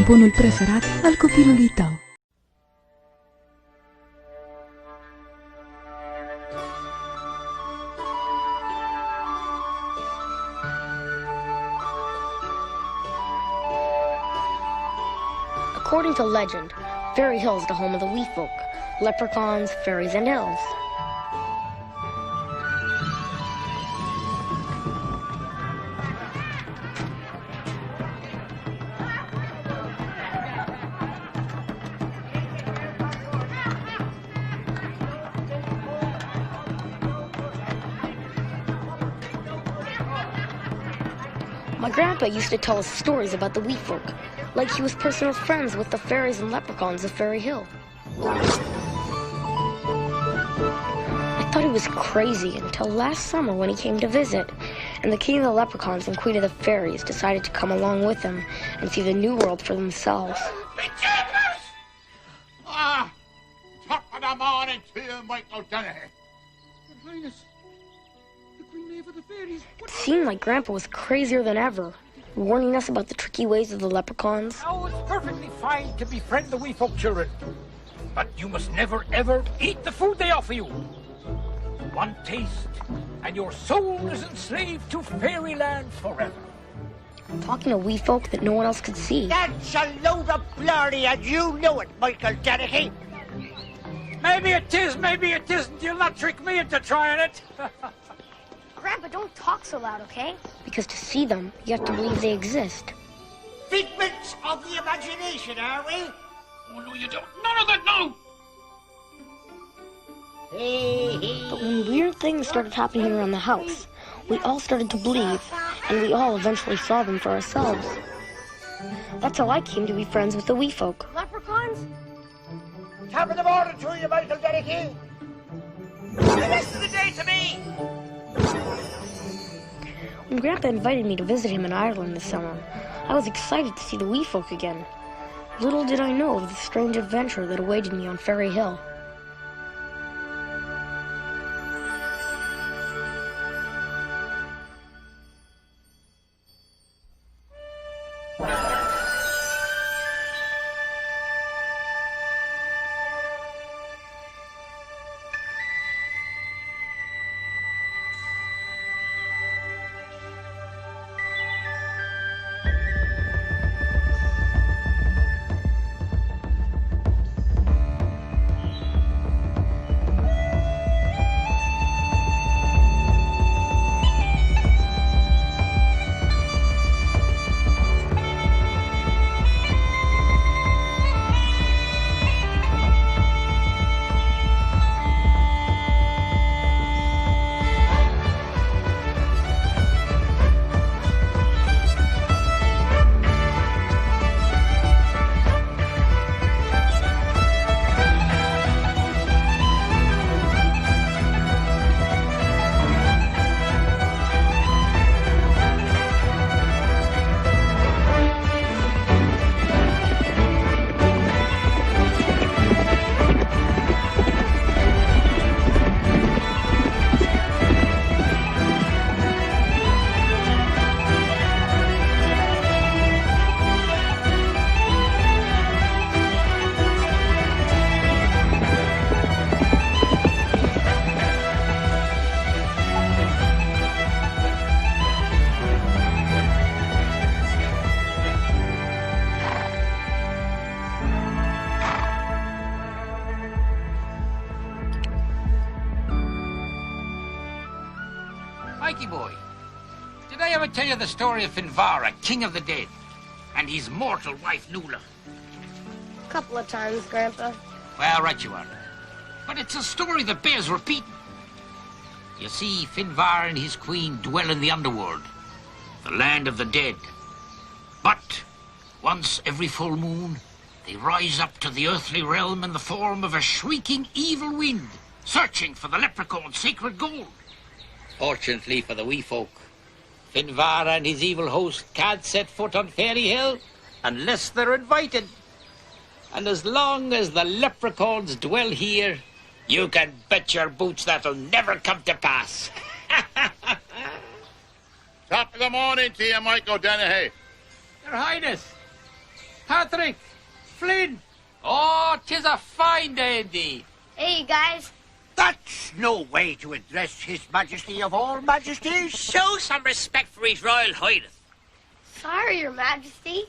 tamponul preferat al copilului tău. According to legend, Fairy Hill is the home of the wee folk, leprechauns, fairies, and elves. My grandpa used to tell us stories about the wee folk, like he was personal friends with the fairies and leprechauns of Fairy Hill. I thought he was crazy until last summer when he came to visit, and the king of the leprechauns and queen of the fairies decided to come along with him and see the new world for themselves. Top of the morning to you, Michael Dennehy. Your Highness, the Queen Maeve of the Fairies. It seemed like Grandpa was crazier than ever, warning us about the tricky ways of the leprechauns. Oh, it's perfectly fine to befriend the wee folk children, but you must never, ever eat the food they offer you. One taste, and your soul is enslaved to fairyland forever. Talking to wee folk that no one else could see. That's a load of blarney, and you know it, Michael Dennehy. Maybe it is, maybe it isn't. You'll not trick me into trying it. Grandpa, don't talk so loud, okay? Because to see them, you have to believe they exist. Figments of the imagination, are we? Oh, no, you don't. None of that, no! But when weird things started happening around the house, we all started to believe, and we all eventually saw them for ourselves. That's how I came to be friends with the wee folk. Leprechauns? Top of the morning to you, Michael Dennehy. The rest of the day to me. When Grandpa invited me to visit him in Ireland this summer, I was excited to see the wee folk again. Little did I know of the strange adventure that awaited me on Fairy Hill. Mikey boy, did I ever tell you the story of Finvara, king of the dead, and his mortal wife, Nuala? A couple of times, Grandpa. Well, right you are. But it's a story that bears repeating. You see, Finvar and his queen dwell in the underworld, the land of the dead. But once every full moon, they rise up to the earthly realm in the form of a shrieking evil wind, searching for the leprechaun's sacred gold. Fortunately for the wee folk, Finvar and his evil host can't set foot on Fairy Hill unless they're invited. And as long as the leprechauns dwell here, you can bet your boots that'll never come to pass. Top of the morning to you, Michael Dennehy. Your Highness, Patrick! Flynn! Oh, 'tis a fine day indeed. Hey, guys. That's no way to address His Majesty of all majesties. Show some respect for His Royal Highness. Sorry, Your Majesty.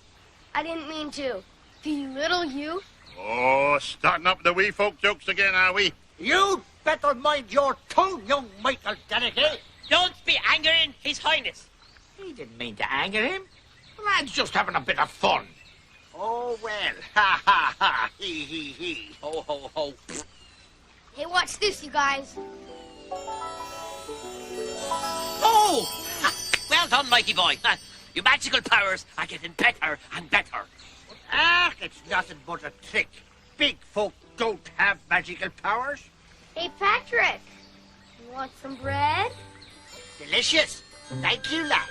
I didn't mean to. You little you. Oh, starting up the wee folk jokes again, are we? You better mind your tongue, young Michael Dennedy. Don't be angering His Highness. He didn't mean to anger him. The lad's just having a bit of fun. Oh, well. Ha, ha, ha. He, he. Ho, ho, ho. Hey, watch this, you guys. Oh! Well done, Mikey boy. Your magical powers are getting better and better. Ah, it's nothing but a trick. Big folk don't have magical powers. Hey, Patrick. You want some bread? Delicious. Thank you, lad.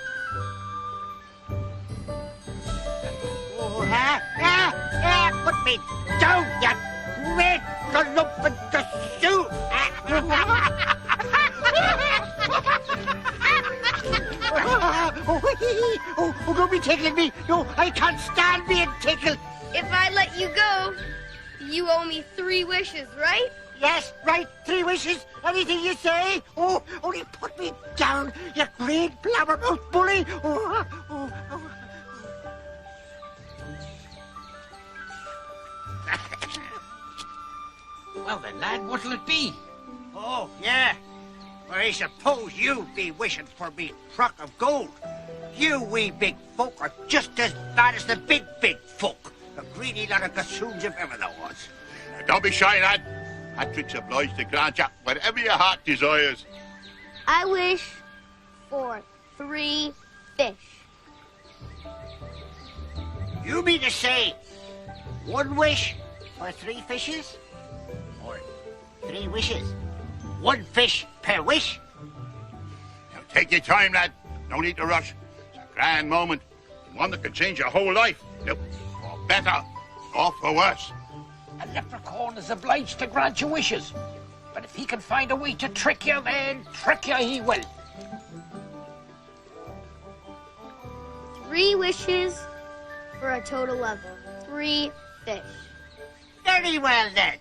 Oh, put me down, you red galumphant gazoo. Oh, don't be tickling me. No, I can't stand being tickled. If I let you go, you owe me 3 wishes, right? Yes, right, 3 wishes. Anything you say. Oh, only put me down, you great blabbermouth bully. Well then, lad, what'll it be? Oh, yeah. Well, I suppose you be wishing for me truck of gold. You wee big folk are just as bad as the big folk. A greedy lot of gossoons if ever there was. Don't be shy, lad. Patrick's obliged to grant you whatever your heart desires. I wish for 3 fish. You mean to say 1 wish for 3 fishes? Or 3 wishes? 1 fish per wish? Now take your time, lad. No need to rush. It's a grand moment. One that can change your whole life. Yep. For better or for worse. A leprechaun is obliged to grant you wishes. But if he can find a way to trick you, then trick you he will. 3 wishes for a total of 3 fish. Very well, then.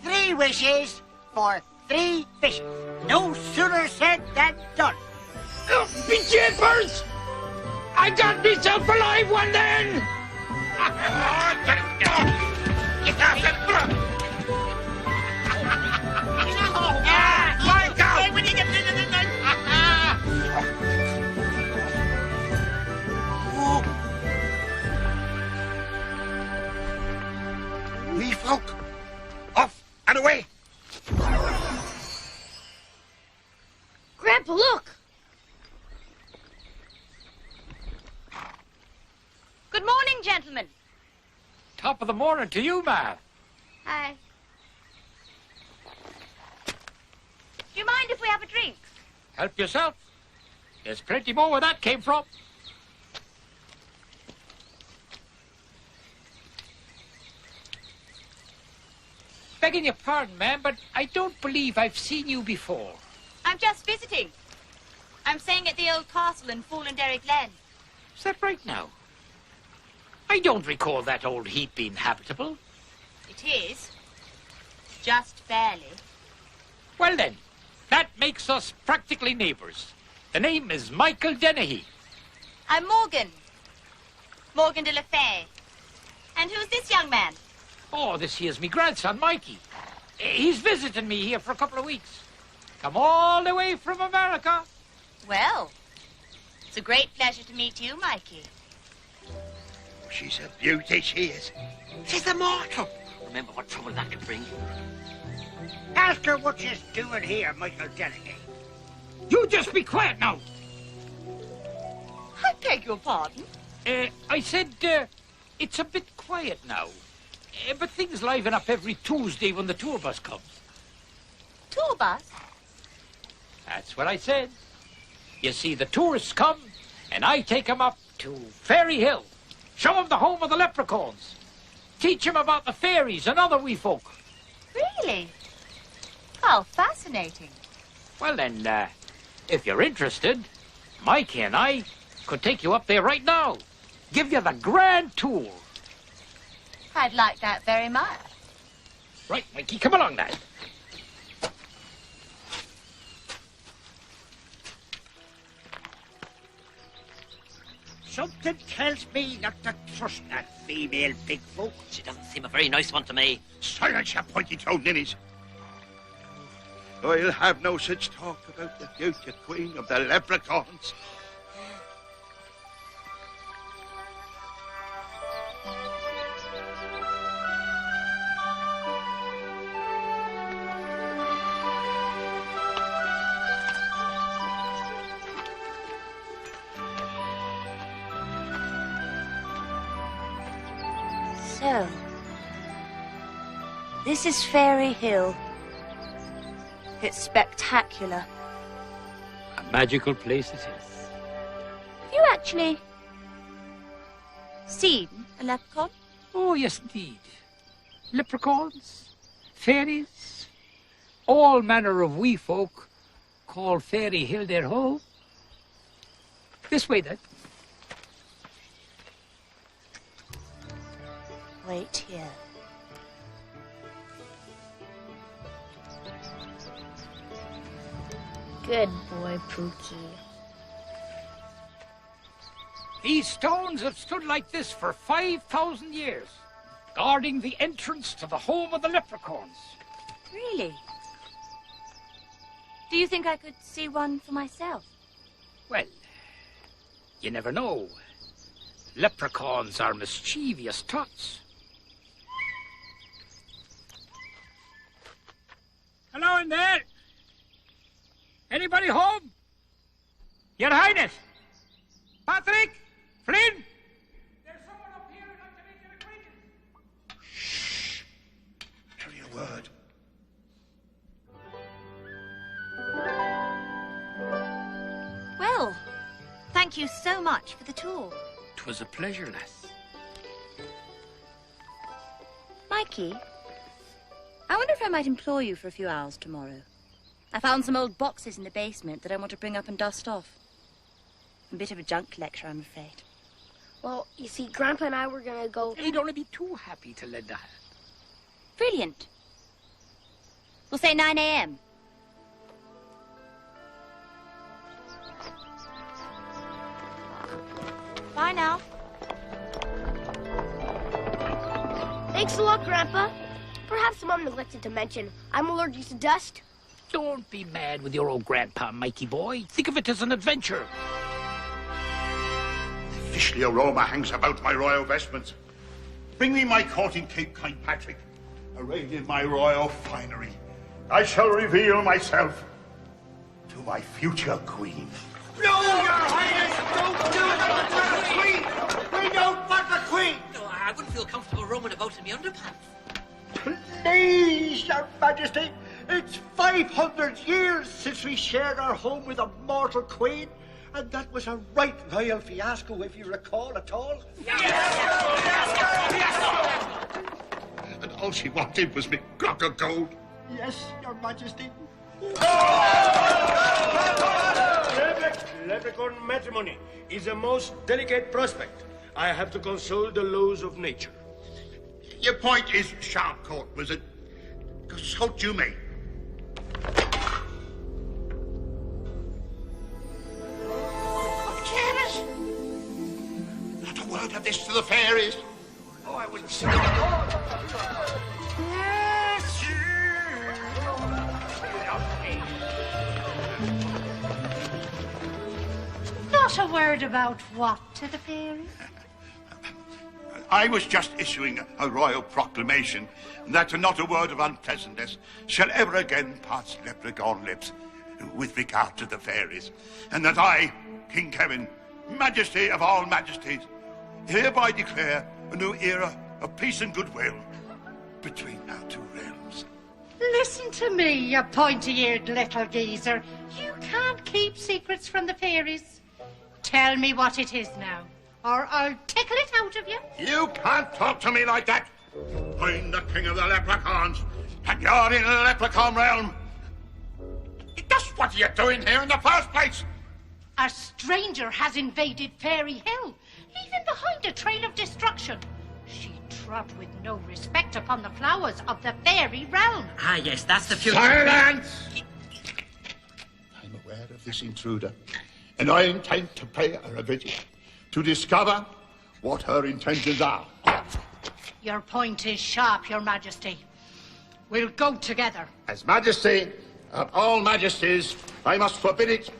3 wishes for 3 fishes. No sooner said than done. Be jeepers! I got myself a live one then! Wee folk, off and away. Grandpa, look! Good morning, gentlemen. Top of the morning to you, ma. Hi. Do you mind if we have a drink? Help yourself. There's plenty more where that came from. Begging your pardon, ma'am, but I don't believe I've seen you before. I'm just visiting. I'm staying at the old castle in Fallen Derrick Glen. Is that right now? I don't recall that old heap being habitable. It is. Just barely. Well then, that makes us practically neighbours. The name is Michael Dennehy. I'm Morgan. Morgan de la Fay. And who's this young man? Oh, this here's me grandson, Mikey. He's visiting me here for a couple of weeks. Come all the way from America. Well, it's a great pleasure to meet you, Mikey. She's a beauty, she is. She's immortal. Remember what trouble that could bring. Ask her what she's doing here, Michael Dennedy. You just be quiet now. I beg your pardon? I said, it's a bit quiet now. But things liven up every Tuesday when the tour bus comes. Tour bus? That's what I said. You see, the tourists come, and I take them up to Fairy Hill. Show them the home of the leprechauns. Teach them about the fairies and other wee folk. Really? How fascinating. Well then, if you're interested, Mikey and I could take you up there right now. Give you the grand tour. I'd like that very much. Right, Mikey, come along, lad. Something tells me not to trust that female big folk. She doesn't seem a very nice one to me. Silence, you pointy-toed ninnies. I'll have no such talk about the future queen of the Leprechauns. So, this is Fairy Hill. It's spectacular. A magical place it is. Have you actually seen a leprechaun? Oh, yes, indeed. Leprechauns, fairies, all manner of wee folk call Fairy Hill their home. This way, then. Wait here. Good boy, Pookie. These stones have stood like this for 5,000 years, guarding the entrance to the home of the Leprechauns. Really? Do you think I could see one for myself? Well, you never know. Leprechauns are mischievous tots. Hello in there. Anybody home? Your Highness. Patrick? Flynn? There's someone up here who'd like to make your acquaintance. Shh. Carry a word. Well, thank you so much for the tour. 'Twas a pleasure, lass. Mikey, I wonder if I might employ you for a few hours tomorrow. I found some old boxes in the basement that I want to bring up and dust off. A bit of a junk collector, I'm afraid. Well, you see, Grandpa and I were gonna go... He'd only be too happy to lend a hand. Brilliant. We'll say 9 a.m. Bye now. Thanks a lot, Grandpa. Perhaps Mom neglected to mention I'm allergic to dust. Don't be mad with your old grandpa, Mikey boy. Think of it as an adventure. The fishly aroma hangs about my royal vestments. Bring me my courting cape, kind Patrick. Arrayed in my royal finery, I shall reveal myself to my future queen. No, Your Highness, don't do it! The Queen! We don't want the Queen! No, I wouldn't feel comfortable roaming about in my underpants. Please, Your Majesty, it's 500 years since we shared our home with a mortal queen, and that was a right royal fiasco, if you recall at all. And all she wanted was me clock of gold. Yes, Your Majesty. Leprechaun matrimony is a most delicate prospect. I have to consult the laws of nature. Your point is sharp, Court Wizard. Consult you may. Janet! Not a word of this to the fairies. Oh, I wouldn't say Not a word about what to the fairies? I was just issuing a royal proclamation that not a word of unpleasantness shall ever again pass Leprechaun lips with regard to the fairies, and that I, King Kevin, Majesty of all majesties, hereby declare a new era of peace and goodwill between our two realms. Listen to me, you pointy-eared little geezer. You can't keep secrets from the fairies. Tell me what it is now, or I'll tickle it out of you. You can't talk to me like that. I'm the king of the Leprechauns, and you're in the Leprechaun realm. Just what are you doing here in the first place? A stranger has invaded Fairy Hill, leaving behind a trail of destruction. She trot with no respect upon the flowers of the fairy realm. Ah, yes, that's the future. Silence! I'm aware of this intruder, and I intend to pay her a visit to discover what her intentions are. Your point is sharp, Your Majesty. We'll go together. As Majesty of all majesties, I must forbid it,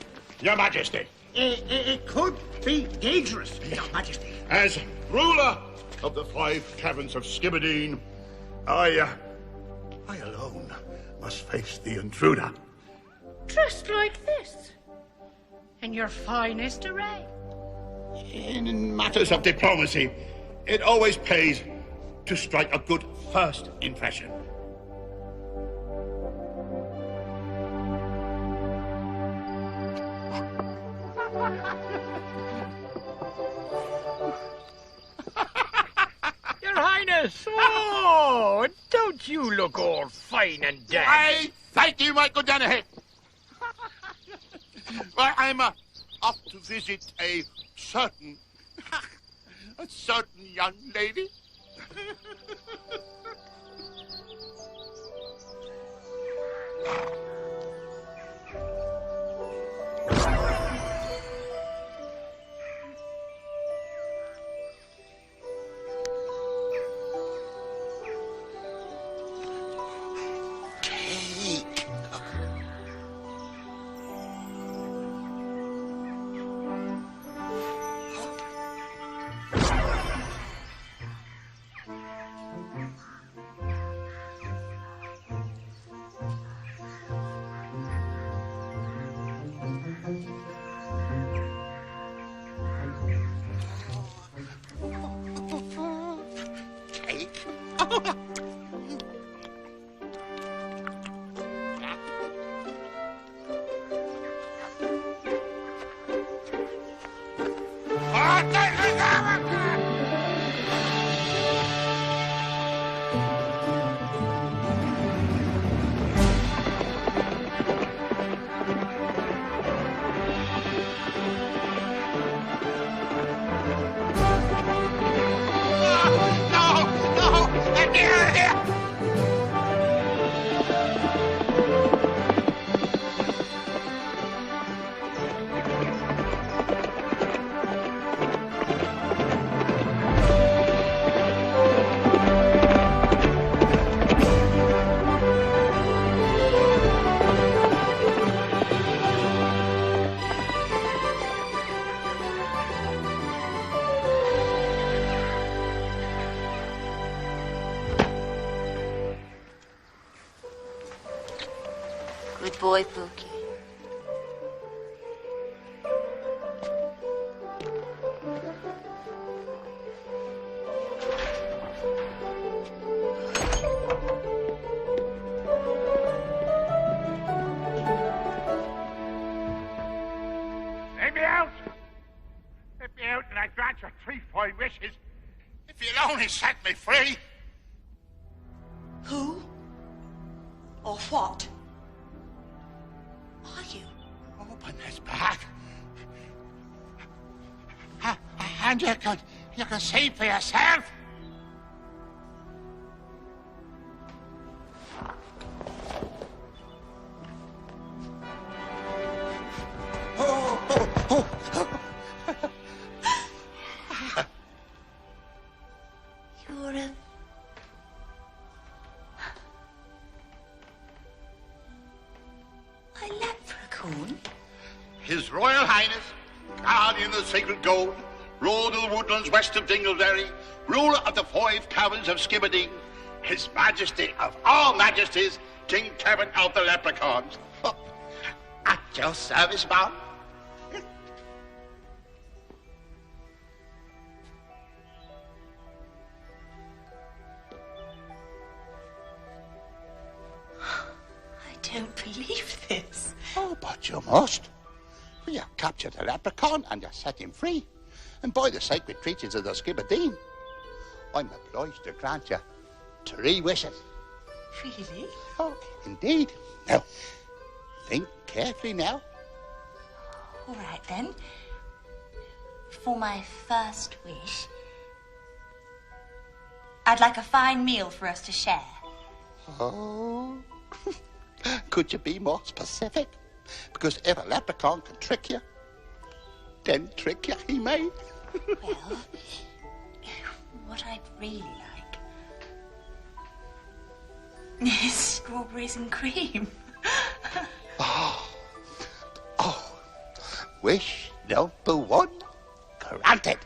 Your Majesty. It could be dangerous, Your Majesty. As ruler of the 5 caverns of Skibberdeen, I alone must face the intruder. Dressed like this. In your finest array. In matters of diplomacy, it always pays to strike a good first impression. Your Highness! Oh, don't you look all fine and dandy? I thank you, my good Danaher. Well, I'm off to visit a certain young lady. Good boy, Pookie. Let me out! Let me out and I grant your 3 fine wishes. If you'll only set me free. Who? Or what? Are you? Open this bag. And you can see for yourself. You're a... leprechaun? His Royal Highness, Guardian of the Sacred Gold, Lord of the Woodlands west of Dingleberry, ruler of the 5 caverns of Skibberdeen, His Majesty of all majesties, King Kevin of the Leprechauns. At your service, ma'am. I don't believe this. Oh, but you must. You captured a leprechaun and you set him free. And by the sacred creatures of the Skibberdeen, I'm obliged to grant you 3 wishes. Really? Oh, indeed. Now, think carefully now. All right, then. For my first wish, I'd like a fine meal for us to share. Oh, could you be more specific? Because if a leprechaun can trick you, then trick you he may. Well, what I'd really like is strawberries and cream. Oh, wish number one granted.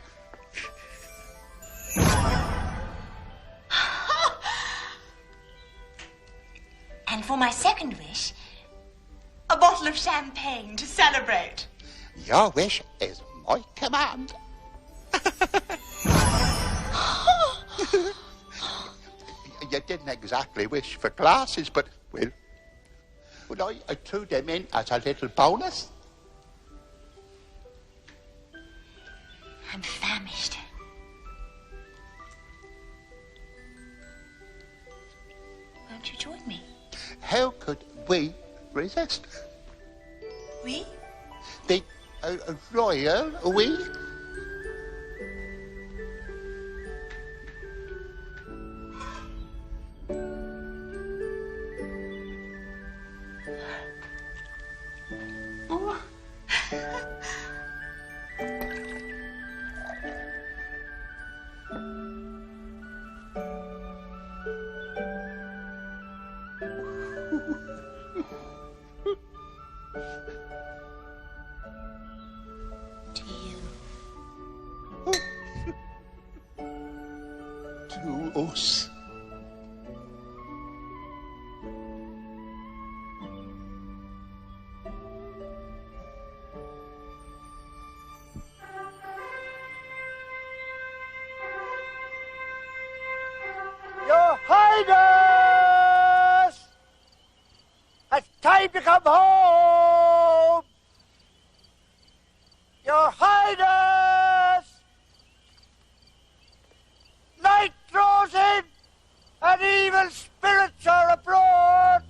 And for my second wish, a bottle of champagne to celebrate. Your wish is my command. You didn't exactly wish for glasses, but, well, I threw them in as a little bonus. I'm famished. Won't you join me? How could we resist? We? The royal we? Oh. To us. Your Highness! It's time to come home! Your Highness! Night draws in, and evil spirits are abroad!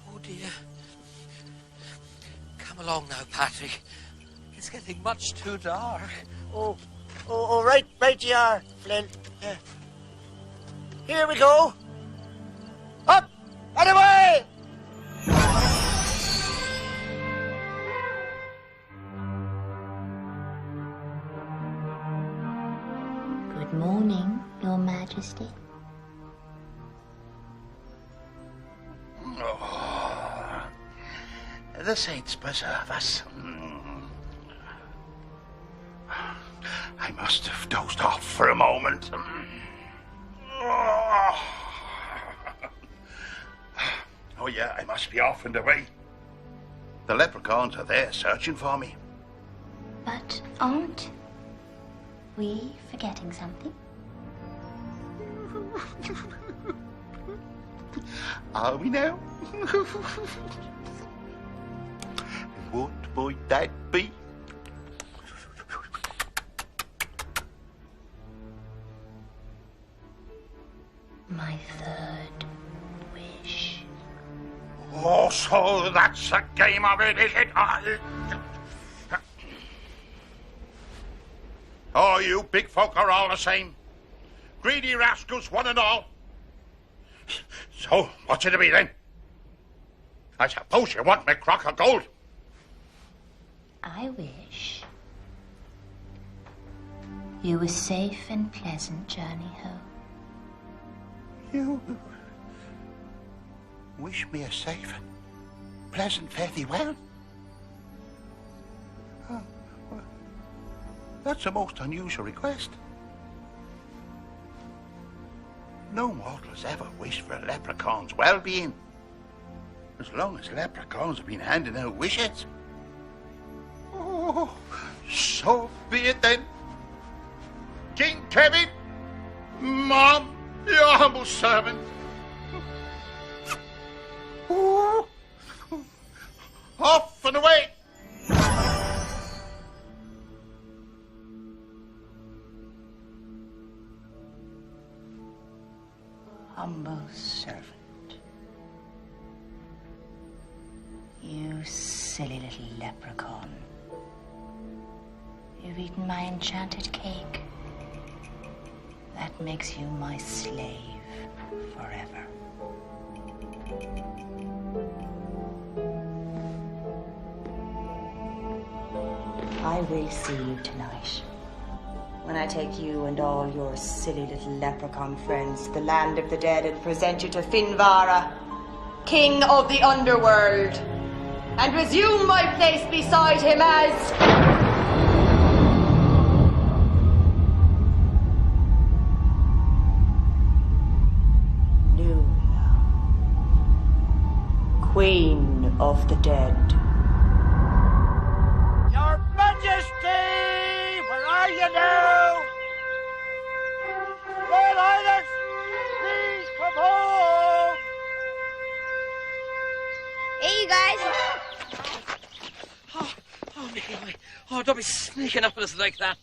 Oh, dear. Come along now, Patrick. It's getting much too dark. Oh, right you are, Flynn. Here we go. Up and away! Good morning, Your Majesty. Oh, the saints preserve us. I must have dozed off for a moment. Oh yeah, I must be off and away. The leprechauns are there searching for me. But aren't we forgetting something? Are we now? What might that be? My third wish. Oh, so that's a game of it, is it? Oh, you big folk are all the same. Greedy rascals, one and all. So, what's it to be then? I suppose you want my crock of gold. I wish you a safe and pleasant journey home. You wish me a safe and pleasant fare thee well? Oh, well, that's a most unusual request. No mortal has ever wished for a leprechaun's well-being. As long as leprechauns have been handing out wishes. Oh, so be it then. King Kevin, Mom, your humble servant. Ooh. Off and away. Humble servant. You silly little leprechaun. You've eaten my enchanted cake. that makes you my slave forever. I will see you tonight, when I take you and all your silly little leprechaun friends to the land of the dead and present you to Finvara, king of the underworld, and resume my place beside him as... Queen of the Dead. Your Majesty! Where are you now? Royal Highness! Please come home! Hey, you guys! Oh, Mickey, don't be sneaking up on us like that.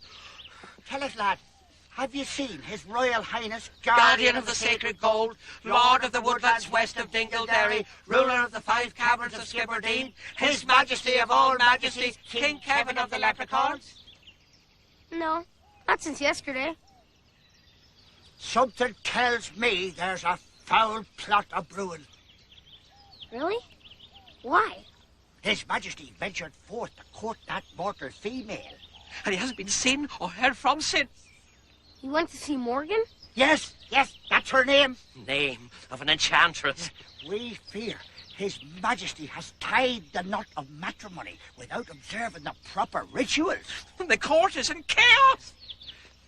Tell us, lad, have you seen His Royal Highness, Guardian of the Sacred Gold, Lord of the Woodlands west of Dingleberry, ruler of the 5 caverns of Skibbereen, His Majesty of all majesties, King Kevin of the Leprechauns? No, not since yesterday. Something tells me there's a foul plot a-brewing. Really? Why? His Majesty ventured forth to court that mortal female. And he hasn't been seen or heard from since. You went to see Morgan? Yes, that's her name. Name of an enchantress. We fear His Majesty has tied the knot of matrimony without observing the proper rituals. The court is in chaos.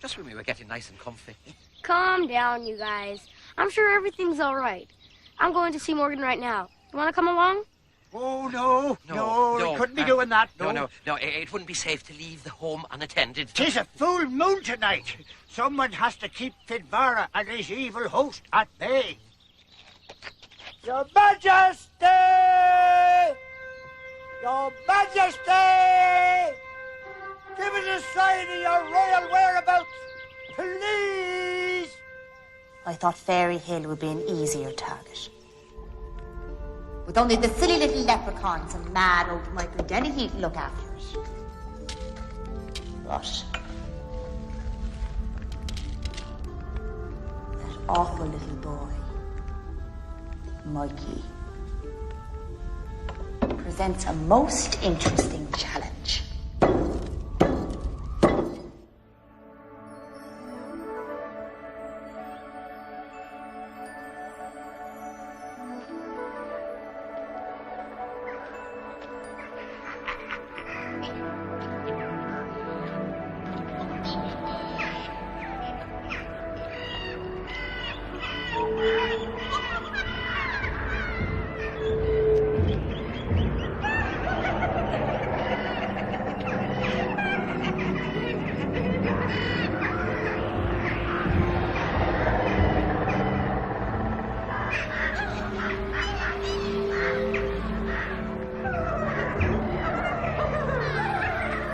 Just when we were getting nice and comfy. Calm down, you guys. I'm sure everything's all right. I'm going to see Morgan right now. You want to come along? Oh, no, we couldn't be doing that. No, it wouldn't be safe to leave the home unattended. 'Tis a full moon tonight. Someone has to keep Finvara and his evil host at bay. Your Majesty! Your Majesty! Give us a sign of your royal whereabouts, please! I thought Fairy Hill would be an easier target. With only the silly little leprechauns and mad old Michael Dennehy to look after it. But that awful little boy, Mikey, presents a most interesting challenge.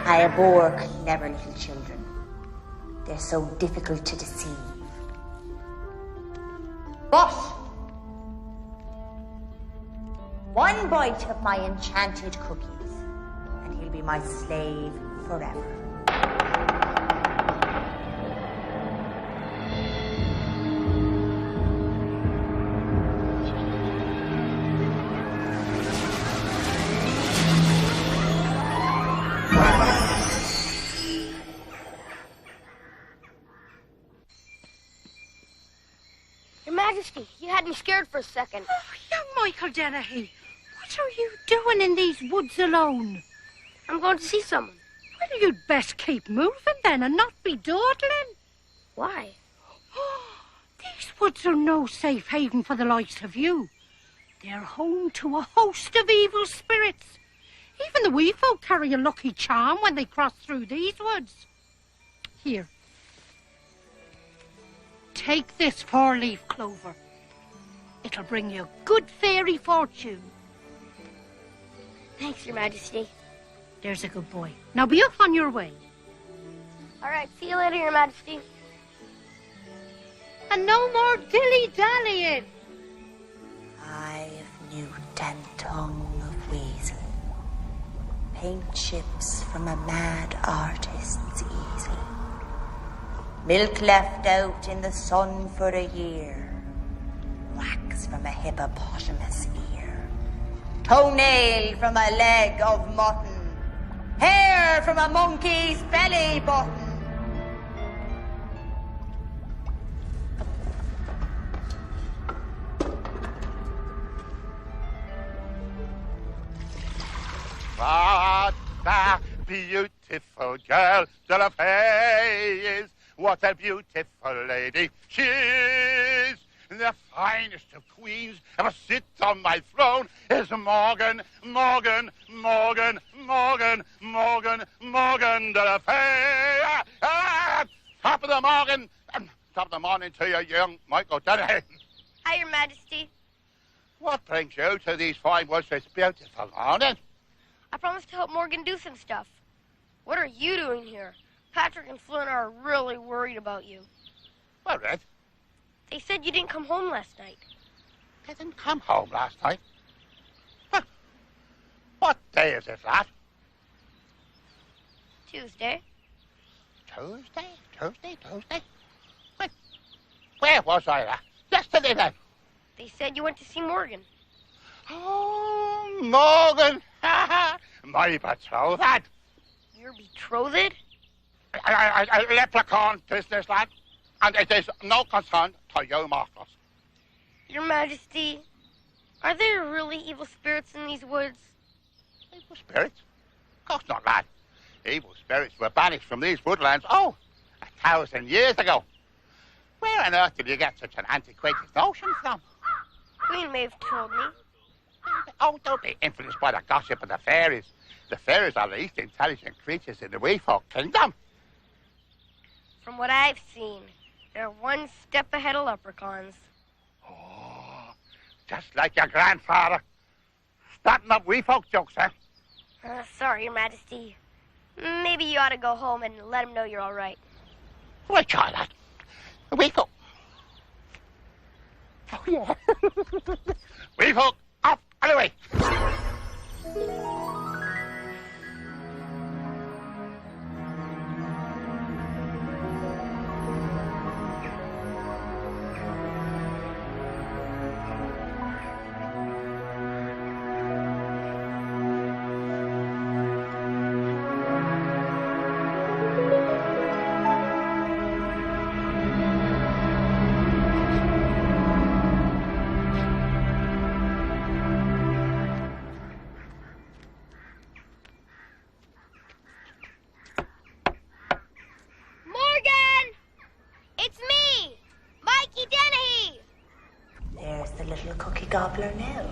I abhor clever little children. They're so difficult to deceive. But one bite of my enchanted cookies, and he'll be my slave forever. Your Majesty, you had me scared for a second. Oh, young Michael Dennehy, what are you doing in these woods alone? I'm going to see someone. Well, you'd best keep moving then and not be dawdling. Why? These woods are no safe haven for the likes of you. They're home to a host of evil spirits. Even the wee folk carry a lucky charm when they cross through these woods. Here. Take this 4-leaf clover. It'll bring you good fairy fortune. Thanks, Your Majesty. There's a good boy. Now be off on your way. All right, see you later, Your Majesty. And no more dilly-dallying. I've newt and tongue of weasel. Paint chips from a mad artist's easel. Milk left out in the sun for a year. Wax from a hippopotamus ear. Toenail from a leg of mutton. Hair from a monkey's belly button. What a beautiful girl Delafay is. What a beautiful lady she is. The finest of queens ever sit on my throne is Morgan Delafay. Top of the morning. Top of the morning to you, young Michael Dennehy. Hi, Your Majesty. What brings you to these fine woods this beautiful morning? I promised to help Morgan do some stuff. What are you doing here? Patrick and Flynn are really worried about you. Well, Red. They said you didn't come home last night. I didn't come home last night. What day is it, lad? Tuesday. Tuesday? Where was I, lad? Yesterday, then. They said you went to see Morgan. Oh, Morgan. My betrothed. Your betrothed? A leprechaun business, lad. And it is no concern to you, Marcus. Your Majesty, are there really evil spirits in these woods? Evil spirits? Of course not, lad. Evil spirits were banished from these woodlands, 1,000 years ago. Where on earth did you get such an antiquated notion from? Queen may have told me. Oh, don't be influenced by the gossip of the fairies. The fairies are the least intelligent creatures in the wee folk kingdom. From what I've seen, they're one step ahead of leprechauns. Oh, just like your grandfather. Starting up wee folk jokes, eh? Sorry, Your Majesty. Maybe you ought to go home and let him know you're all right. Well, try that. Wee folk. Oh, yeah. Wee folk, up and away. Gobbler now.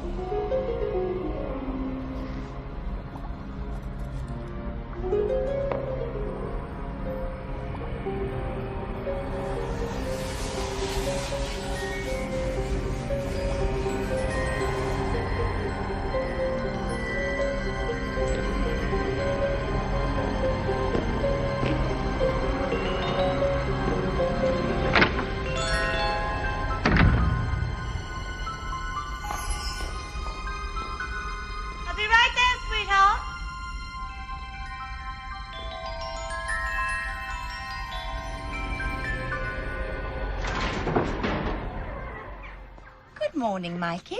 Morning, Mikey.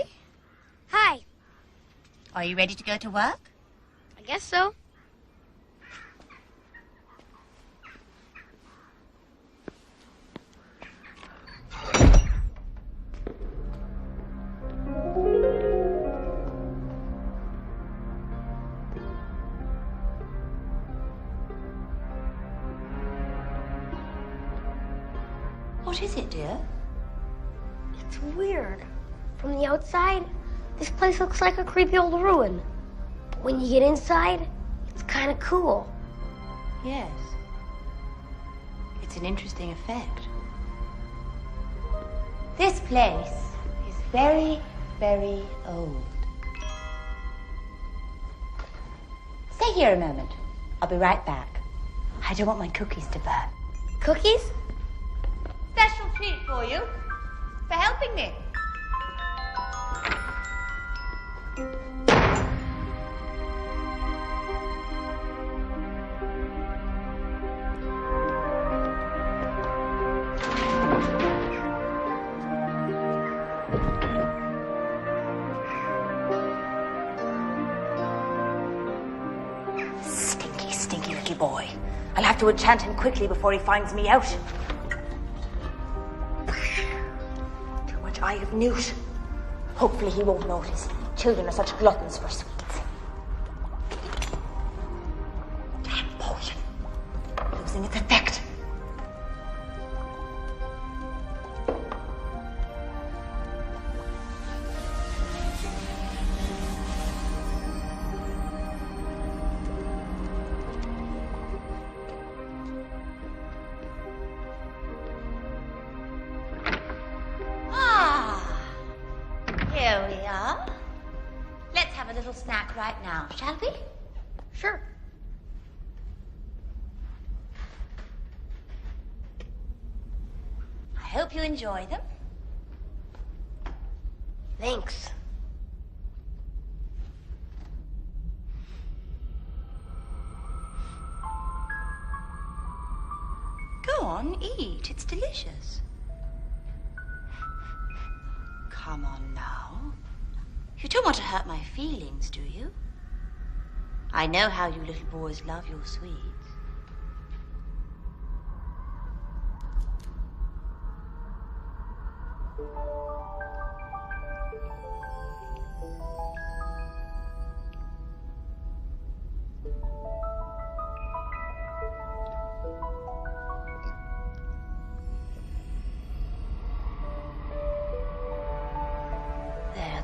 Hi. Are you ready to go to work? I guess so. What is it, dear? It's weird. From the outside, this place looks like a creepy old ruin. But when you get inside, it's kind of cool. Yes. It's an interesting effect. This place is very, very old. Stay here a moment. I'll be right back. I don't want my cookies to burn. Cookies? Special treat for you. For helping me. boy. I'll have to enchant him quickly before he finds me out. Too much eye of newt. Hopefully he won't notice. Children are such gluttons for sweets. Damn potion. Losing its effect. Here we are. Let's have a little snack right now, shall we? Sure. I hope you enjoy them. Thanks. Go on, eat. It's delicious. Come on now. You don't want to hurt my feelings, do you? I know how you little boys love your sweets.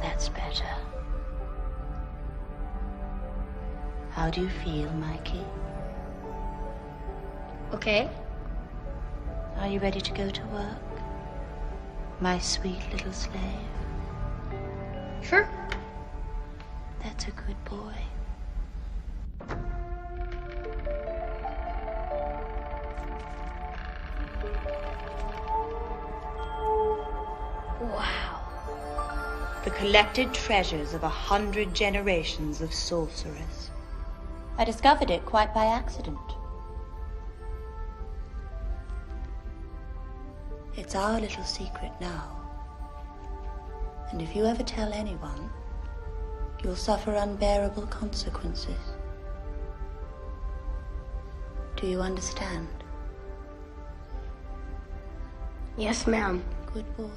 That's better. How do you feel, Mikey? Okay. Are you ready to go to work? My sweet little slave? Sure. That's a good boy. Wow. The collected treasures of 100 generations of sorcerers. I discovered it quite by accident. It's our little secret now. And if you ever tell anyone, you'll suffer unbearable consequences. Do you understand? Yes, ma'am. Good boy.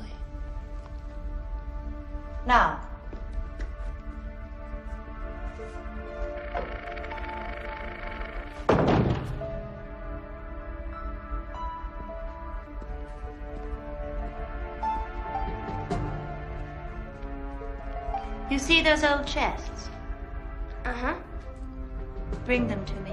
Now. You see those old chests? Uh-huh. Bring them to me.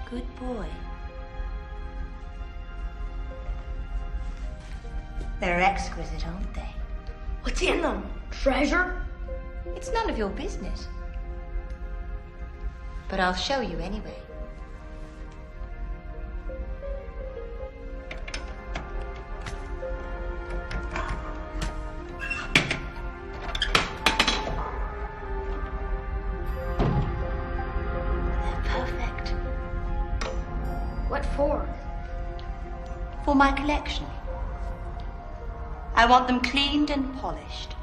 Good boy. They're exquisite, aren't they? What's in them? Treasure? It's none of your business. But I'll show you anyway. What for? For my collection. I want them cleaned and polished.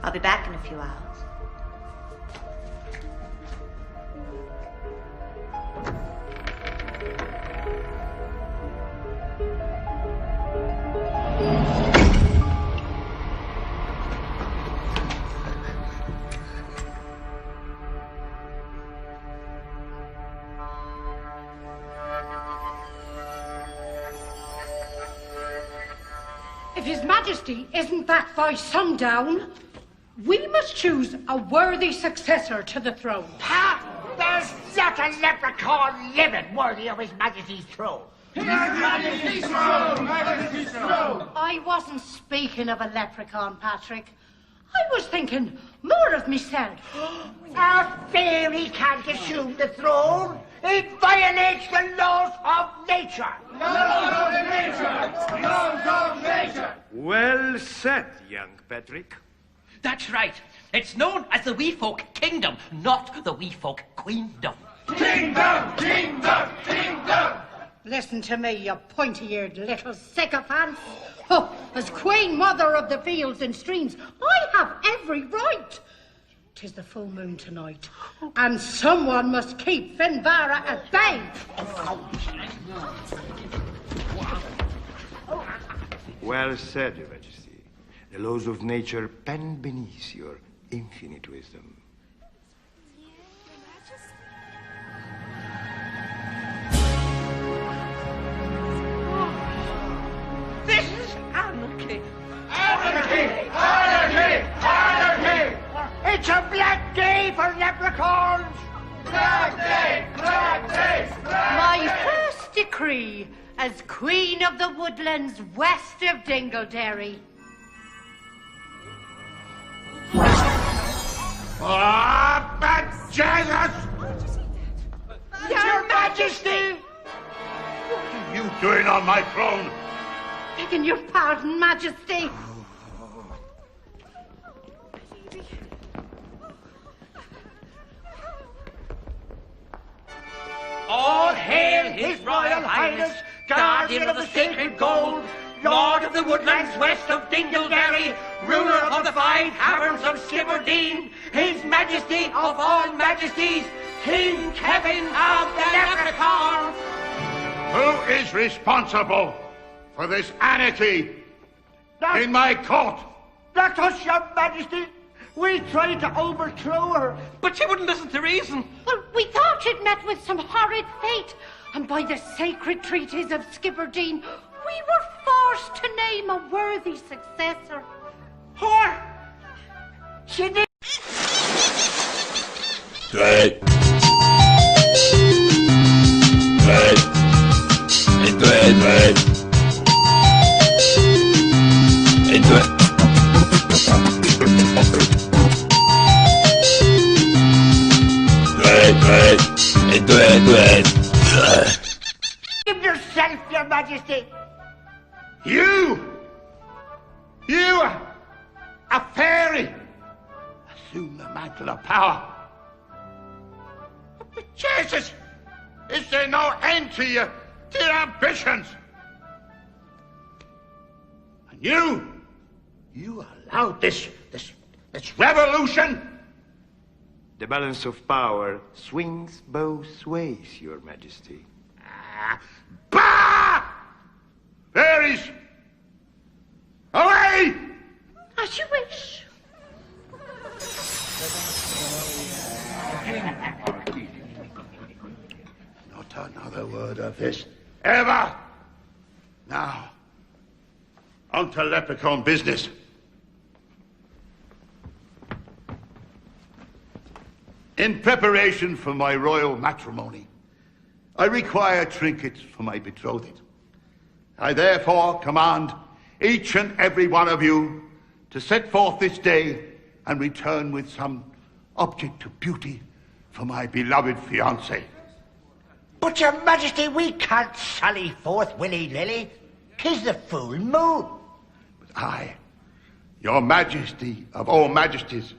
I'll be back in a few hours. If His Majesty isn't back by sundown, we must choose a worthy successor to the throne. Ha! There's not a leprechaun living worthy of His Majesty's throne. His Majesty's throne! Majesty's throne! I wasn't speaking of a leprechaun, Patrick. I was thinking more of myself. A fairy can't assume the throne. It violates the laws of nature. Laws of nature! Laws of nature! Well said, young Patrick. That's right. It's known as the Wee Folk Kingdom, not the Wee Folk Queendom. Kingdom! Kingdom! Kingdom! Listen to me, you pointy-eared little sycophant. Oh, as Queen Mother of the fields and streams, I have every right. 'Tis the full moon tonight, and someone must keep Finvara at bay. Well said, Your Majesty. The laws of nature pen beneath your infinite wisdom. This is anarchy. Anarchy! Anarchy! Anarchy! It's a black day for leprechauns! Black day! Black day! My first decree as Queen of the Woodlands west of Dingledary. Ah, but Jesus! Your Majesty! What are you doing on my throne? Begging your pardon, Majesty. All hail His Royal Highness, Guardian of the Sacred Gold, Lord of the Woodlands west of Dingledary, ruler of the 5 caverns of Skibbereen, His Majesty of all majesties, King Kevin of the Leprechauns. Who is responsible for this anarchy in my court? That's us, Your Majesty. We tried to overthrow her. But she wouldn't listen to reason. Well, we thought she'd met with some horrid fate, and by the sacred treaties of Skibbereen, we were forced to name a worthy successor. Her? She did. Good. Good. Good. Good. Into it. Good. Into it. Give yourself, Your Majesty. You, a fairy, assume the mantle of power. But Jesus, is there no end to your ambitions? And you allowed this revolution? The balance of power swings both ways, Your Majesty. Bah! Fairies! Away! As you wish. Not another word of this, ever! Now, on to leprechaun business. In preparation for my royal matrimony, I require trinkets for my betrothed. I therefore command each and every one of you to set forth this day and return with some object of beauty for my beloved fiancée. But, Your Majesty, we can't sally forth willy-nilly. 'Tis the full moon. But I, Your Majesty of all majesties,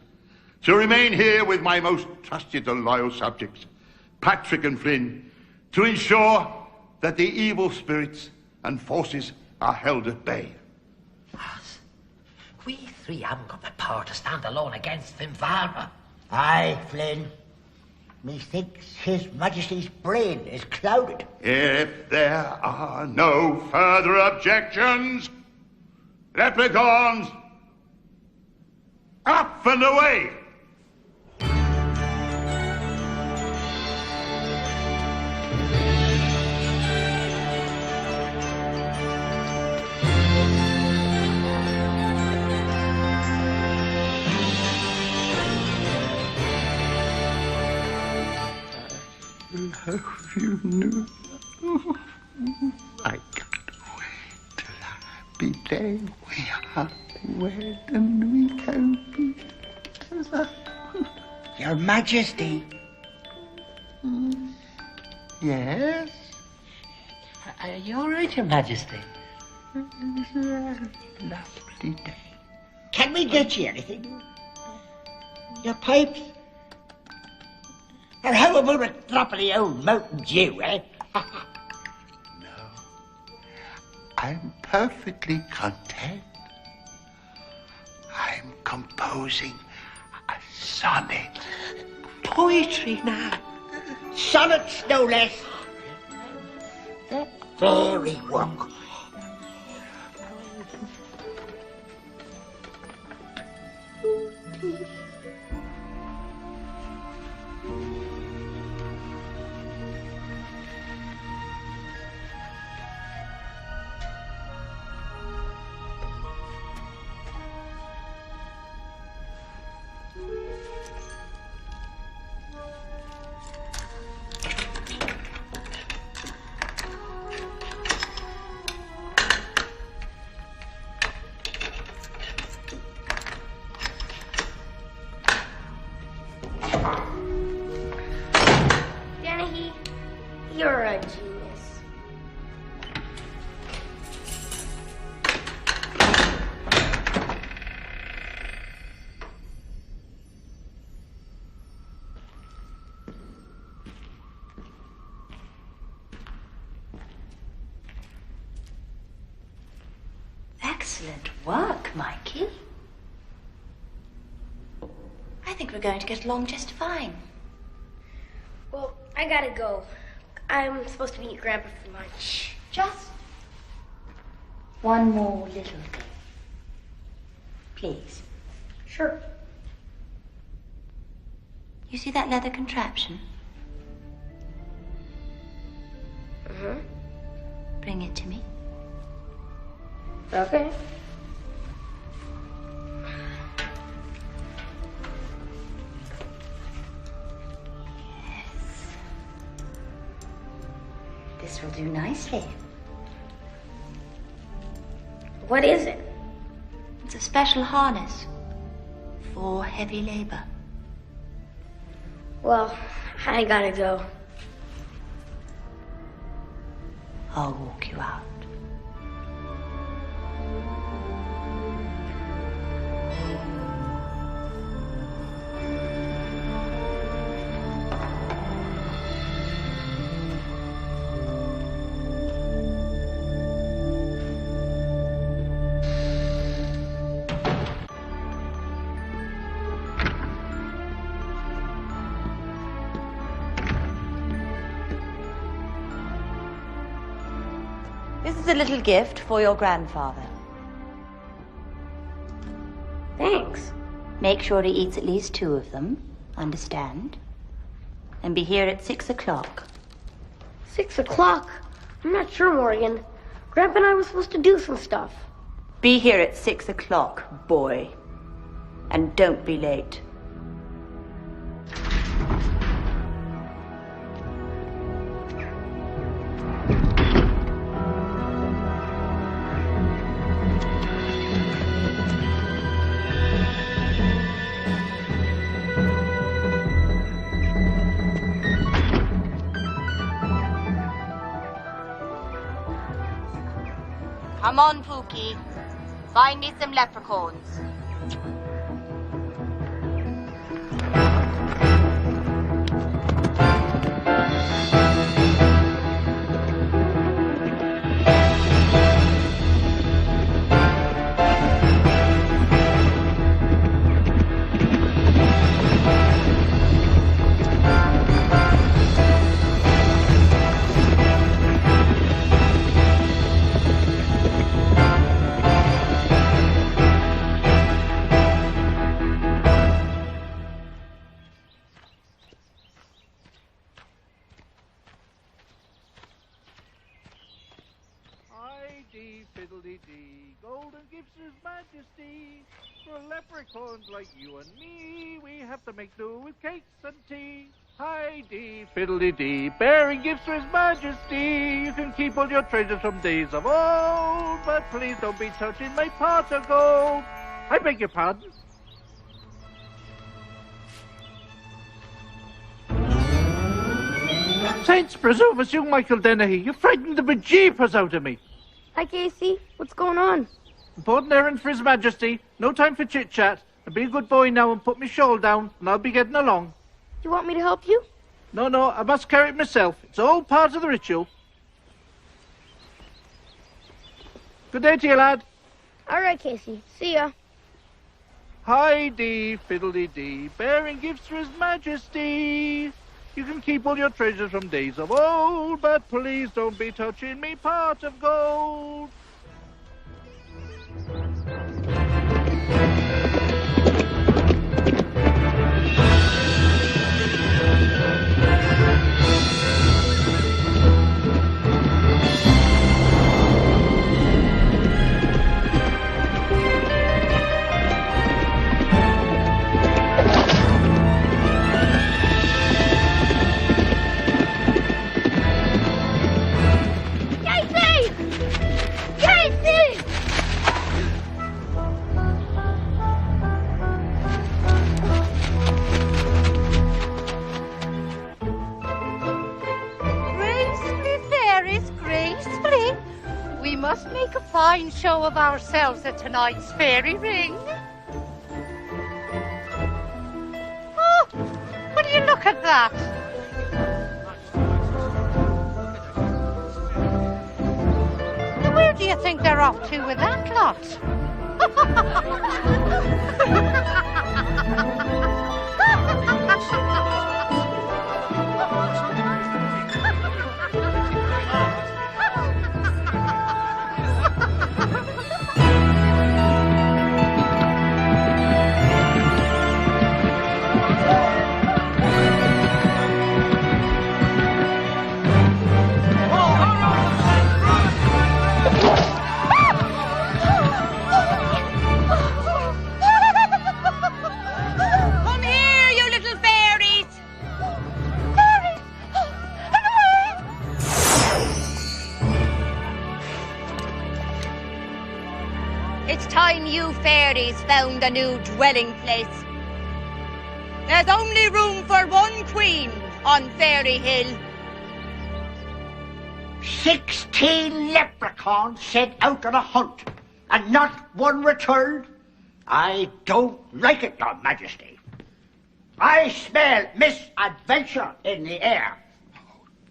shall remain here with my most trusted and loyal subjects, Patrick and Flynn, to ensure that the evil spirits and forces are held at bay. We 3 haven't got the power to stand alone against Finvara. Aye, Flynn. Methinks His Majesty's brain is clouded. If there are no further objections, leprechauns, up and away! Love you, no. I can't wait till I be there. We are wed and we can be Your Majesty. Yes? Are you all right, Your Majesty? Lovely day. Can we get you anything? Your pipes? Or how about a drop of the old Mountain Dew, eh? I'm perfectly content. I'm composing a sonnet. Poetry now. Sonnets, no less. Very work. You're a genius. Excellent work, Mikey. I think we're going to get along just fine. Well, I gotta go. I'm supposed to meet Grandpa for lunch. Just one more little thing. Please. Sure. You see that leather contraption? Mm-hmm. Bring it to me. Okay. This will do nicely. What is it? It's a special harness for heavy labor. Well, I gotta go. I'll walk you out. This is a little gift for your grandfather. Thanks. Make sure he eats at least 2 of them, understand? And be here at 6 o'clock. 6 o'clock? I'm not sure, Morgan. Grandpa and I were supposed to do some stuff. Be here at 6 o'clock, boy. And don't be late. Come on, Pookie. Find me some leprechauns. Fiddle-dee-dee, golden gifts His Majesty. For leprechauns like you and me, we have to make do with cakes and tea. Hi-dee, fiddle-dee-dee, bearing gifts for His Majesty. You can keep all your treasures from days of old, but please don't be touching my pot of gold. I beg your pardon. Saints preserve us, you Michael Dennehy. You frightened the bejeepers out of me. Hi, Casey. What's going on? Important errand for His Majesty. No time for chit-chat. Now be a good boy now and put me shawl down, and I'll be getting along. Do you want me to help you? No, I must carry it myself. It's all part of the ritual. Good day to you, lad. All right, Casey. See ya. Hi-dee, fiddle-dee-dee, bearing gifts for His Majesty. You can keep all your treasures from days of old, but please don't be touching me pot of gold. We must make a fine show of ourselves at tonight's fairy ring. Oh, will you look at that? Now, where do you think they're off to with that lot? Found a new dwelling place. There's only room for one queen on Fairy Hill. 16 leprechauns sent out on a hunt, and not one returned. I don't like it, Your Majesty. I smell misadventure in the air.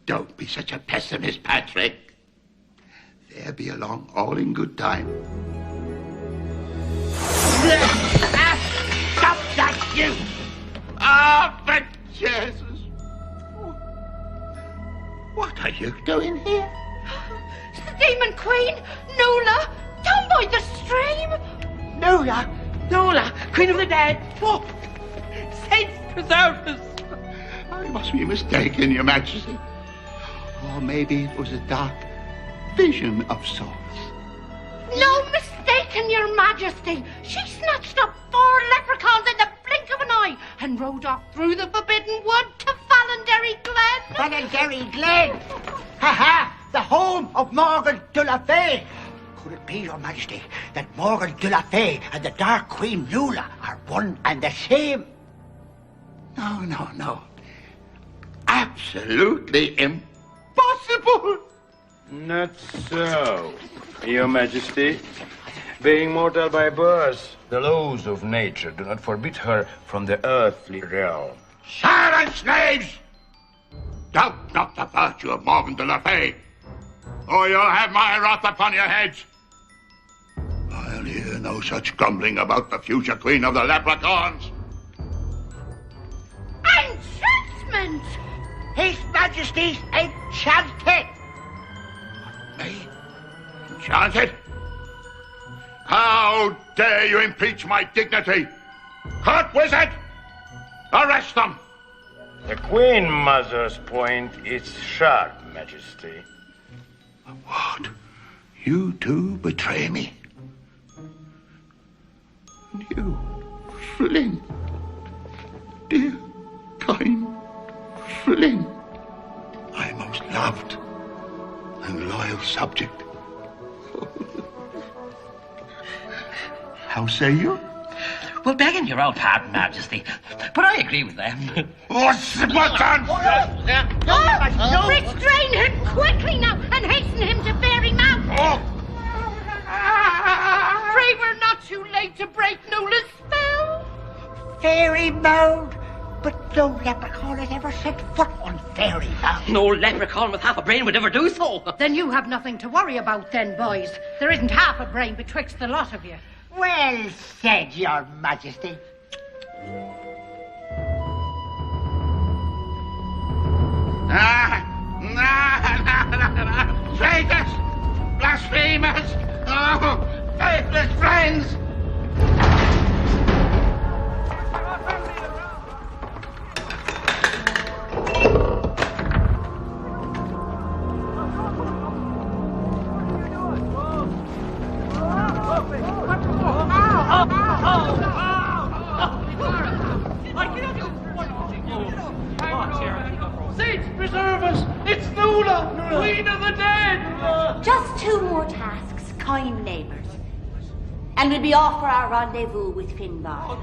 Don't be such a pessimist, Patrick. They'll be along all in good time. Stop that, you! Ah, but Jesus! What are you doing here? The Demon Queen, Nola, down by the stream. Nola, Queen of the Dead. Oh, Saints preserve us. I must be mistaken, Your Majesty. Or maybe it was a dark vision of sorts. No mistaken, Your Majesty. She snatched up 4 leprechauns in the blink of an eye and rode off through the Forbidden Wood to Fallenderry Glen. Fallenderry Glen? Ha-ha! The home of Morgan de la Fay. Could it be, Your Majesty, that Morgan de la Fay and the Dark Queen Nuala are one and the same? No. Absolutely impossible. Not so, Your Majesty. Being mortal by birth, the laws of nature do not forbid her from the earthly realm. Silence, slaves! Doubt not the virtue of Morgan de la Fay, or you'll have my wrath upon your heads. I'll hear no such grumbling about the future queen of the Leprechauns. Enchantment! His Majesty's enchanted. Me? Enchanted? How dare you impeach my dignity? Court wizard! Arrest them! The Queen Mother's point is sharp, Majesty. What? You too betray me? You, Flynn. Dear, kind Flynn. My most loved and loyal subject. How say you? Well, begging your old pardon, Majesty, but I agree with them. What's the button? Restrain him quickly now and hasten him to Fairy Mount. Pray we're not too late to break Nula's spell. Fairy Mount? But no leprechaun has ever set foot on Fairy Mount. No leprechaun with half a brain would ever do so. Then you have nothing to worry about then, boys. There isn't half a brain betwixt the lot of you. Well said, Your Majesty. Traitors! Blasphemers! Oh, faithless friends! Saints preserve us! It's Nula, Queen of the Dead! Just 2 more tasks, kind neighbours. And we'll be off for our rendezvous with Finbar.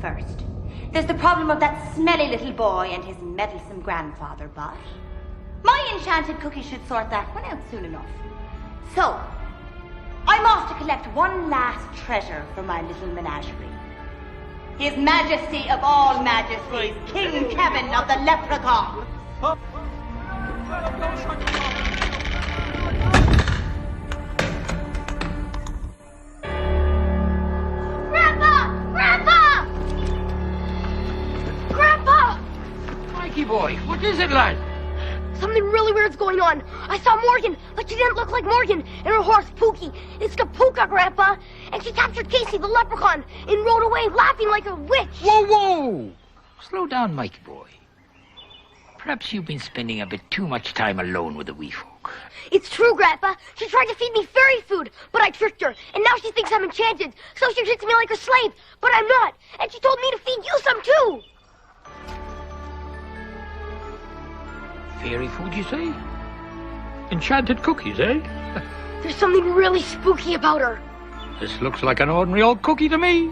First, there's the problem of that smelly little boy and his meddlesome grandfather, but my enchanted cookie should sort that one out soon enough. So, I'm off to collect one last treasure for my little menagerie. His Majesty of all majesties, King Kevin of the Leprechauns. Grandpa! Grandpa! Grandpa! Mikey boy, what is it, lad? Something really weird's going on. I saw Morgan, but she didn't look like Morgan, and her horse Pookie. It's Kapuka, Grandpa. And she captured Casey, the leprechaun, and rode away laughing like a witch. Whoa, whoa! Slow down, Mikey boy. Perhaps you've been spending a bit too much time alone with the wee folk. It's true, Grandpa. She tried to feed me fairy food, but I tricked her. And now she thinks I'm enchanted, so she treats me like a slave. But I'm not. And she told me to feed you some, too. Fairy food, you say? Enchanted cookies, eh? There's something really spooky about her. This looks like an ordinary old cookie to me.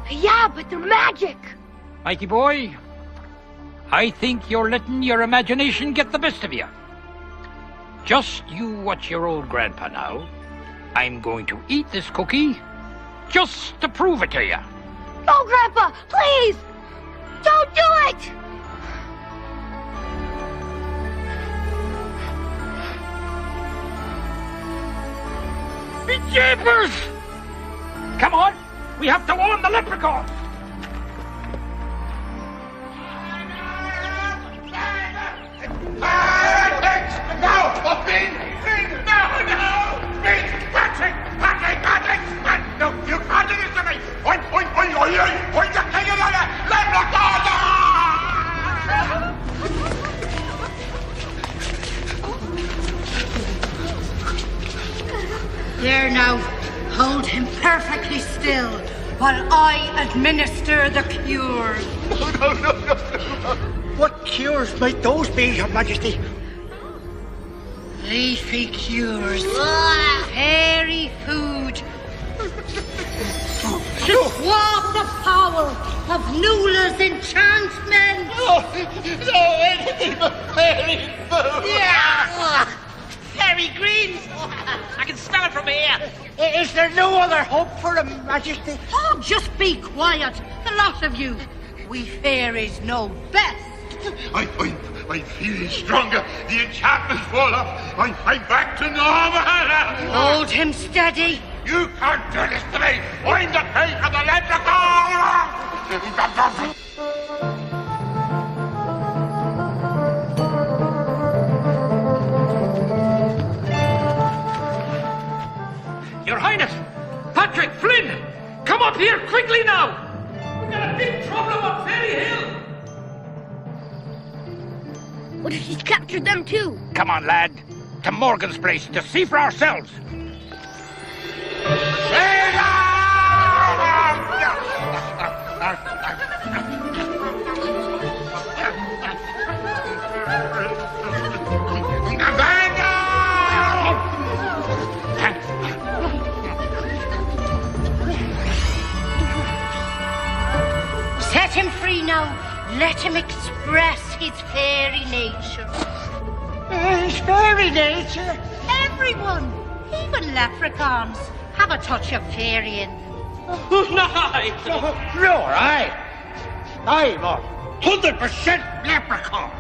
Yeah, but they're magic. Mikey boy, I think you're letting your imagination get the best of you. Just you watch your old grandpa now. I'm going to eat this cookie just to prove it to you. No, Grandpa, please! Don't do it! Jeepers! Come on, we have to warn the leprechauns. No, you can't do this to me! Point, the king of the leprechauns! There now, hold him perfectly still while I administer the cure. No. What cures might those be, Your Majesty? Leafy cures. Fairy food. To swap the power of Nula's enchantment. No, anything but fairy food. Yeah. Fairy greens. I can smell it from here. Is there no other hope for Her Majesty? Oh, just be quiet, the lot of you. We fairies know best. I'm feeling stronger. The enchantment's full up. I'm back to normal. Hold him steady. You can't do this to me. I'm the king of the leprechauns. Your Highness, Patrick, Flynn, come up here quickly now. We've got a big trouble on Fairy Hill. What if she's captured them too? Come on, lad. To Morgan's place to see for ourselves. Let him express his fairy nature. His fairy nature? Everyone, even leprechauns, have a touch of fairy in them. No, I'm a 100% leprechaun.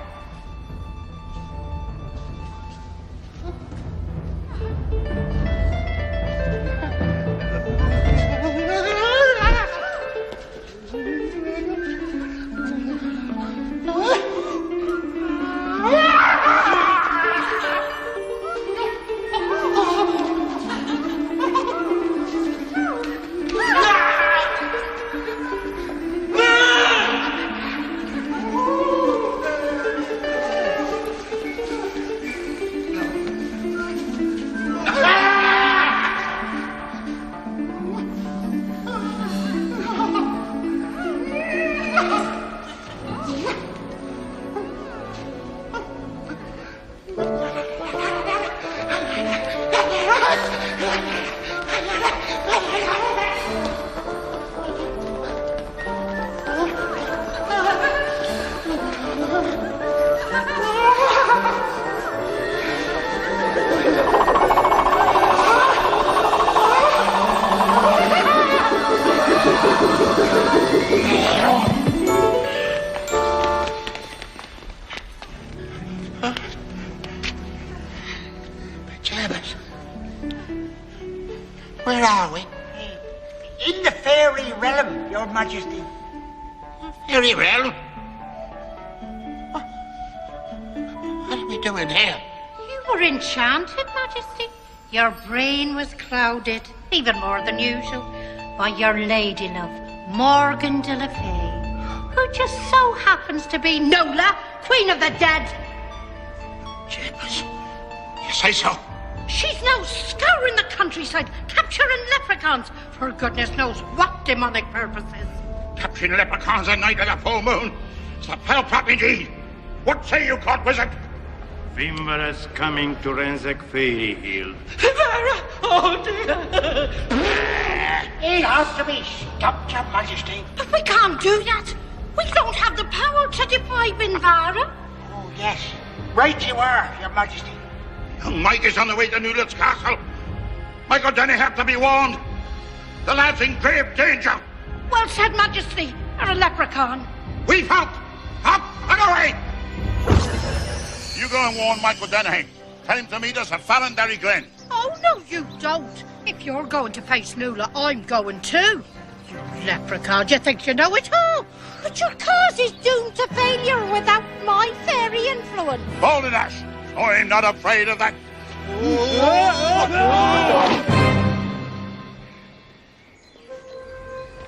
Where are we? In the fairy realm, Your Majesty. Fairy realm? What are we doing here? You were enchanted, Majesty. Your brain was clouded, even more than usual, by your lady love, Morgan de la Fay, who just so happens to be Nola, Queen of the Dead. Jeepers. You say so? She's now scouring the countryside, capturing leprechauns for goodness knows what demonic purposes. Capturing leprechauns at night at a full moon? It's a pale prop indeed. What say you, court wizard? Fimvara's coming to ransack Fairy Hill. Fimvara! Oh, dear! It has to be stopped, Your Majesty. But we can't do that. We don't have the power to defy Fimvara. Oh, yes. Right you are, Your Majesty. Young Mike is on the way to Newlet's castle. Michael Denny have to be warned. The lad's in grave danger. Well said, Majesty. You're a leprechaun. We've helped. Up and away. You go and warn Michael Denny. Tell him to meet us at Fallenderry Glen. Oh, no, you don't. If you're going to face Nula, I'm going too. You leprechaun, you think you know it all. But your cause is doomed to failure without my fairy influence. Balderdash, I'm not afraid of that.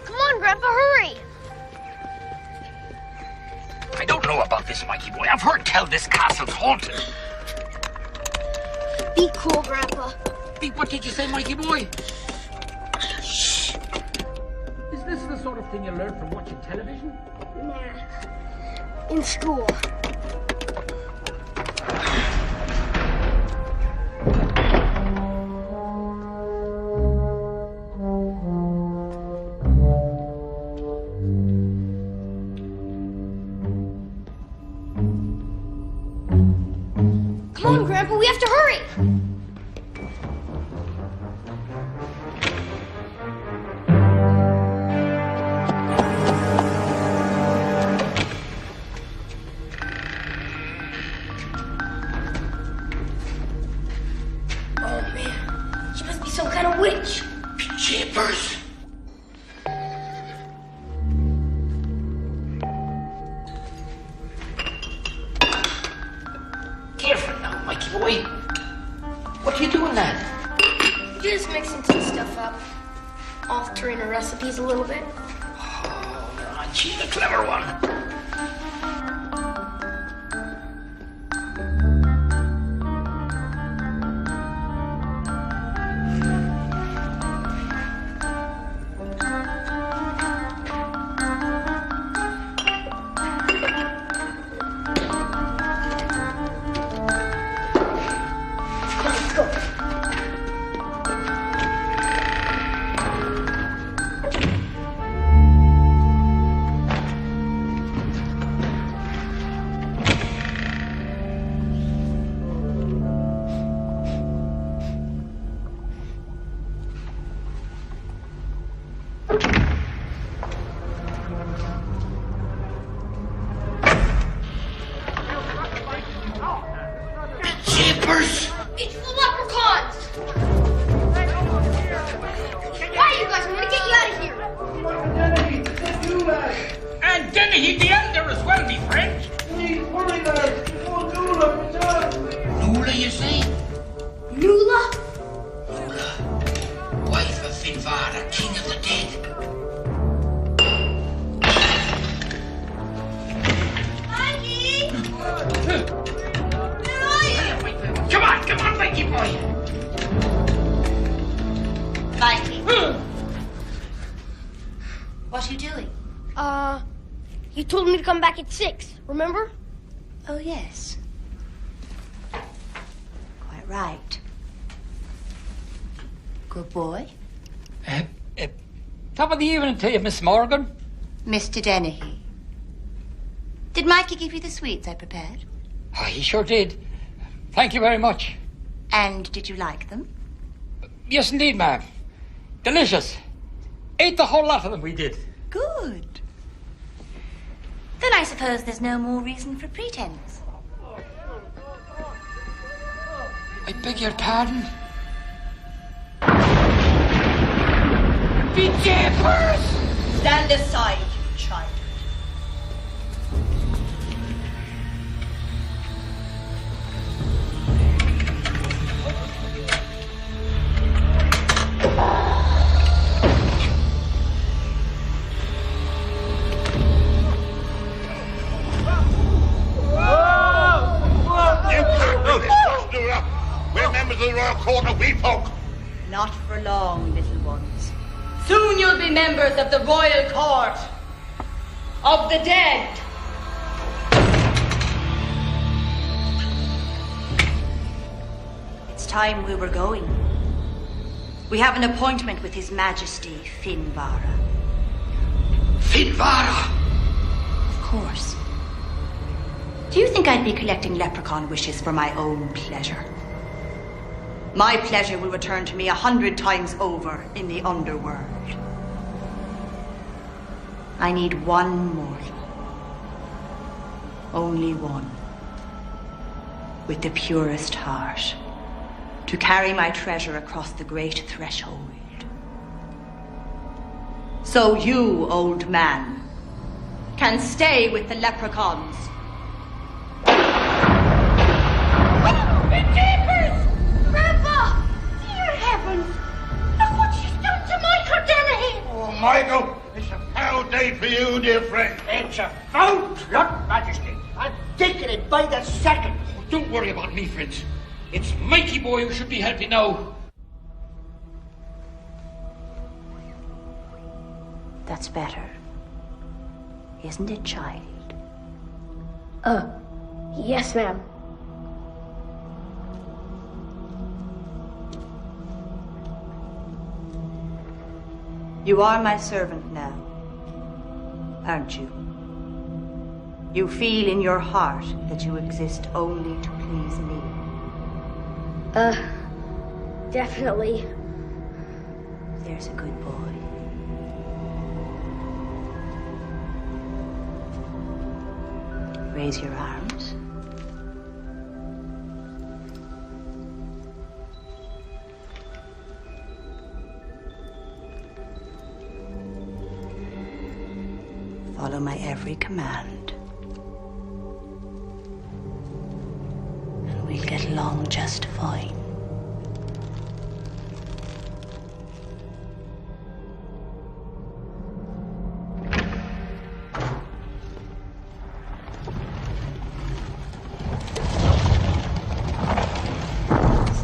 Come on, Grandpa, hurry. I don't know about this, Mikey boy. I've heard tell this castle's haunted. Be cool, Grandpa. What did you say, Mikey boy? Shh. Is this the sort of thing you learn from watching television? Nah. In school. Come on, Grandpa, we have to hurry. Oh, man. She must be some kind of witch. Jeepers. Careful now, Mikey boy. What are you doing now? Just mixing some stuff up. Altering the recipes a little bit. Oh, aren't you the clever one? Finvara, king of the dead. Mikey! Come on, Mikey boy. Mikey. What are you doing? You told me to come back at 6, remember? Oh, yes. Quite right. Good boy. Top of the evening to you, Miss Morgan. Mr. Dennehy. Did Mikey give you the sweets I prepared? Oh, he sure did. Thank you very much. And did you like them? Yes, indeed, ma'am. Delicious. Ate the whole lot of them, we did. Good. Then I suppose there's no more reason for pretense. I beg your pardon? Be jeepers! Stand aside, you child. We're members of the Royal Court of We Folk. Not for long, little ones. Soon you'll be members of the Royal Court of the Dead. It's time we were going. We have an appointment with His Majesty Finvara. Finvara? Of course. Do you think I'd be collecting leprechaun wishes for my own pleasure? My pleasure will return to me 100 times over in the underworld. I need one mortal. Only one. With the purest heart. To carry my treasure across the great threshold. So you, old man, can stay with the leprechauns. Grandpa! Dear heavens! Look what she's done to Michael Dennehy! Oh, Michael, it's a foul day for you, dear friend. It's a foul plot, Majesty. I'm taking it by the second. Don't worry about me, friends. It's Mikey boy who should be helping now. That's better. Isn't it, child? Yes, ma'am. You are my servant now, aren't you? You feel in your heart that you exist only to please me. Definitely. There's a good boy. Raise your arms. Follow my every command. And we'll get along just fine.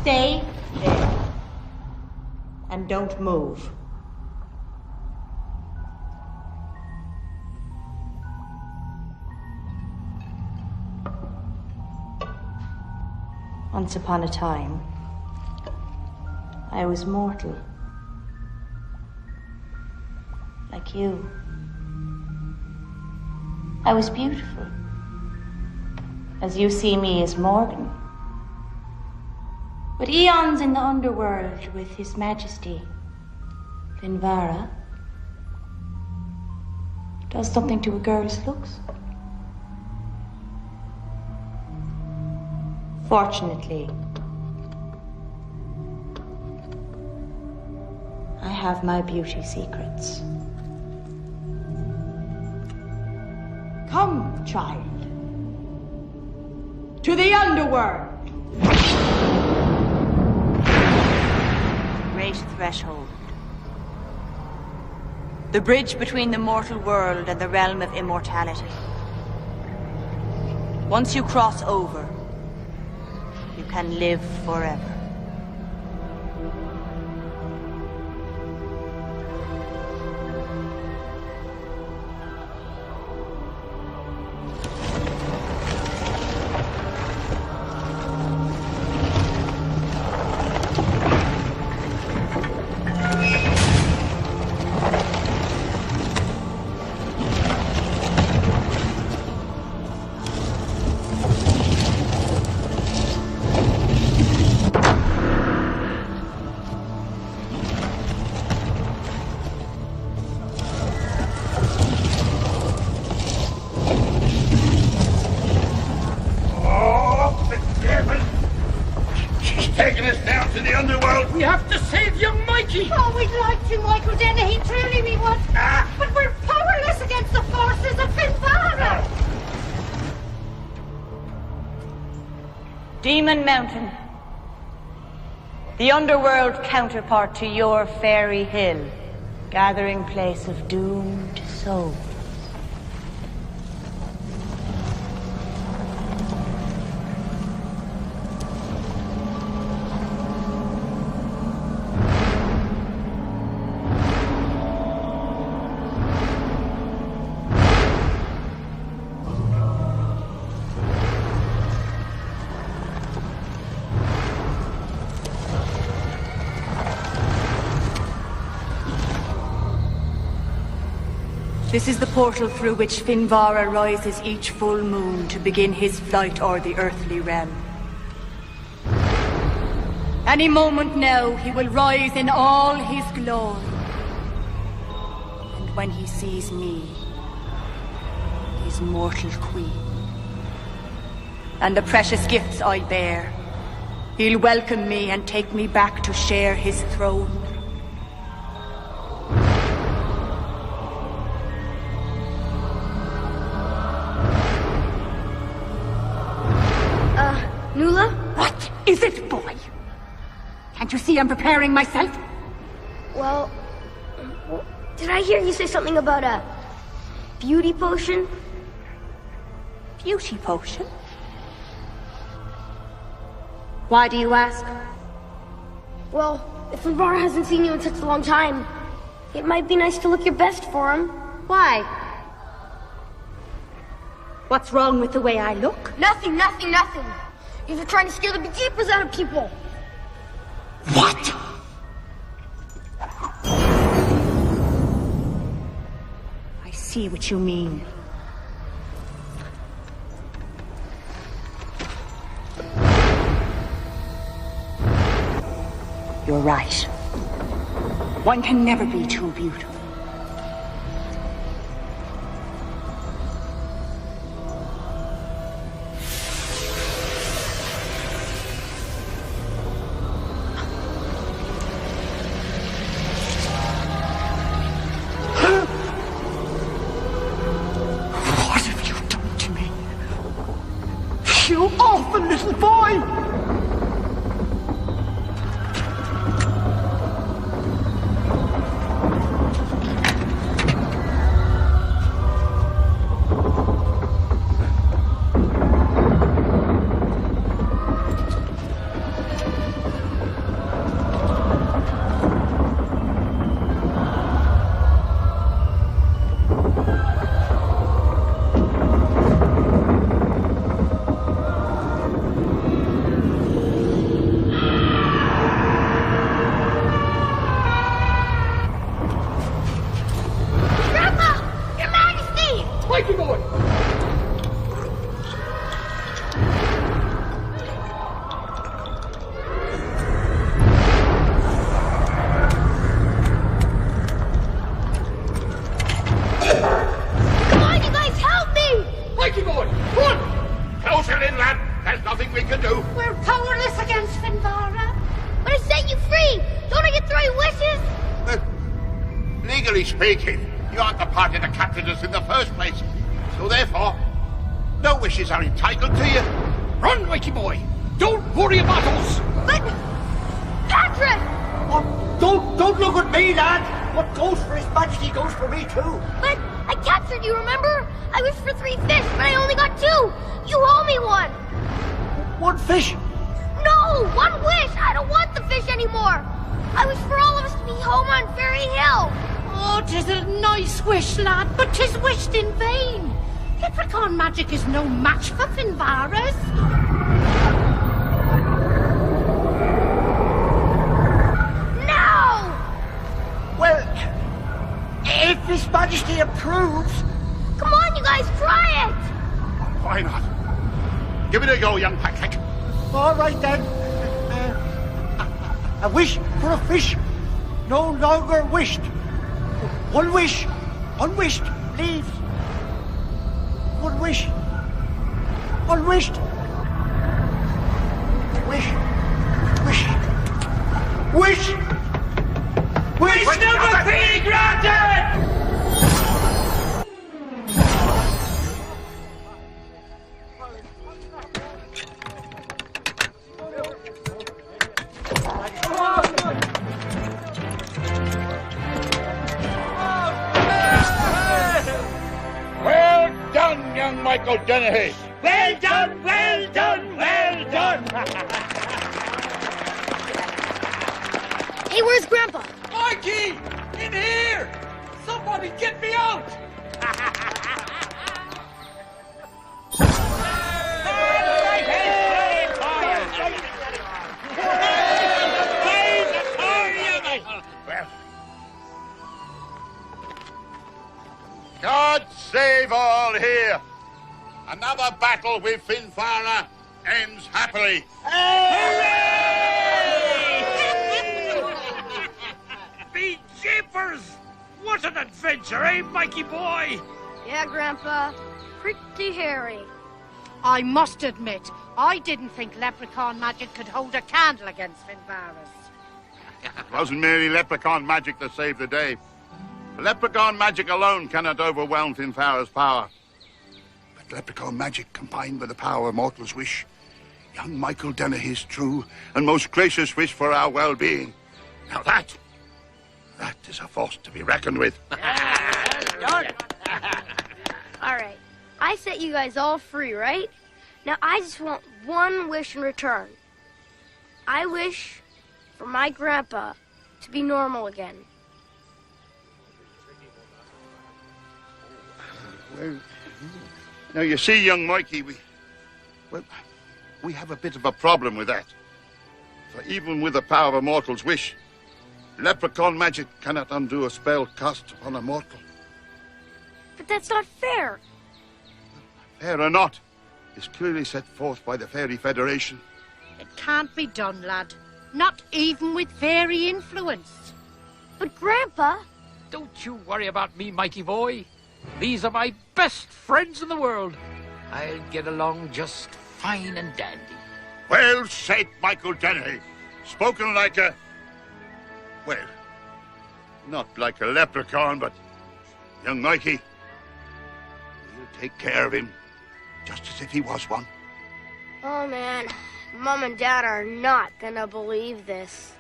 Stay there. And don't move. Once upon a time, I was mortal. Like you. I was beautiful. As you see me as Morgan. But eons in the underworld with His Majesty, Finvara, does something to a girl's looks. Fortunately, I have my beauty secrets. Come, child, to the underworld. Great threshold, The bridge between the mortal world and the realm of immortality. Once you cross over, you can live forever. We have to save young Mikey! Oh, we'd like to, Michael Dennehy, truly we would. But we're powerless against the forces of Finvara. Demon Mountain. The underworld counterpart to your fairy hill. Gathering place of doomed souls. This is the portal through which Finvara rises each full moon to begin his flight o'er the earthly realm. Any moment now, he will rise in all his glory. And when he sees me, his mortal queen, and the precious gifts I bear, he'll welcome me and take me back to share his throne. Nula? What is it, boy? Can't you see I'm preparing myself? Well, did I hear you say something about a beauty potion? Beauty potion? Why do you ask? Well, if Finvara hasn't seen you in such a long time, it might be nice to look your best for him. Why? What's wrong with the way I look? Nothing. You're trying to scare the bejeepers out of people. What? I see what you mean. You're right. One can never be too beautiful. Speaking, you aren't the party that captured us in the first place. So therefore, no wishes are entitled to you. Run, Mikey boy! Don't worry about us! But... Patrick! Oh, don't look at me, lad! What goes for His Majesty goes for me, too. But I captured you, remember? I wished for 3 fish, but I only got 2. You owe me 1. 1 fish? No, 1 wish. I don't want the fish anymore. I wish for all of us to be home on Fairy Hill. Oh, 'tis a nice wish, lad, but 'tis wished in vain. Leprechaun magic is no match for Finvara's. No! Well, if His Majesty approves... Come on, you guys, try it! Why not? Give it a go, young patrick. All right, then. A wish for a fish, no longer wished. 1 wish, unwished, leaves. 1 wish, unwished. Wish, wish, wish, wish. Wish number 3 granted! Well done, young Michael Dennehy. Well done, well done, well done! Hey, where's Grandpa? Mikey! In here! Somebody get me out! God save all here. Another battle with Finvara ends happily. Be jeepers! What an adventure, eh, Mikey boy? Yeah, Grandpa. Pretty hairy. I must admit, I didn't think leprechaun magic could hold a candle against Finvara's. It wasn't merely leprechaun magic that saved the day. Leprechaun magic alone cannot overwhelm Finvara's power. But leprechaun magic combined with the power of mortal's wish, young Michael Dennehy's true and most gracious wish for our well-being. Now that is a force to be reckoned with. All right. I set you guys all free, right? Now I just want 1 wish in return. I wish for my grandpa to be normal again. Well, now you see, young Mikey, we have a bit of a problem with that. For even with the power of a mortal's wish, leprechaun magic cannot undo a spell cast upon a mortal. But that's not fair. Fair or not, is clearly set forth by the Fairy Federation. It can't be done, lad. Not even with fairy influence. But, Grandpa... Don't you worry about me, Mikey boy. These are my best friends in the world. I'll get along just fine and dandy. Well said, Michael Dennehy. Spoken like a... well, not like a leprechaun, but young Mikey, we'll take care of him, just as if he was one. Oh, man. Mom and Dad are not gonna believe this.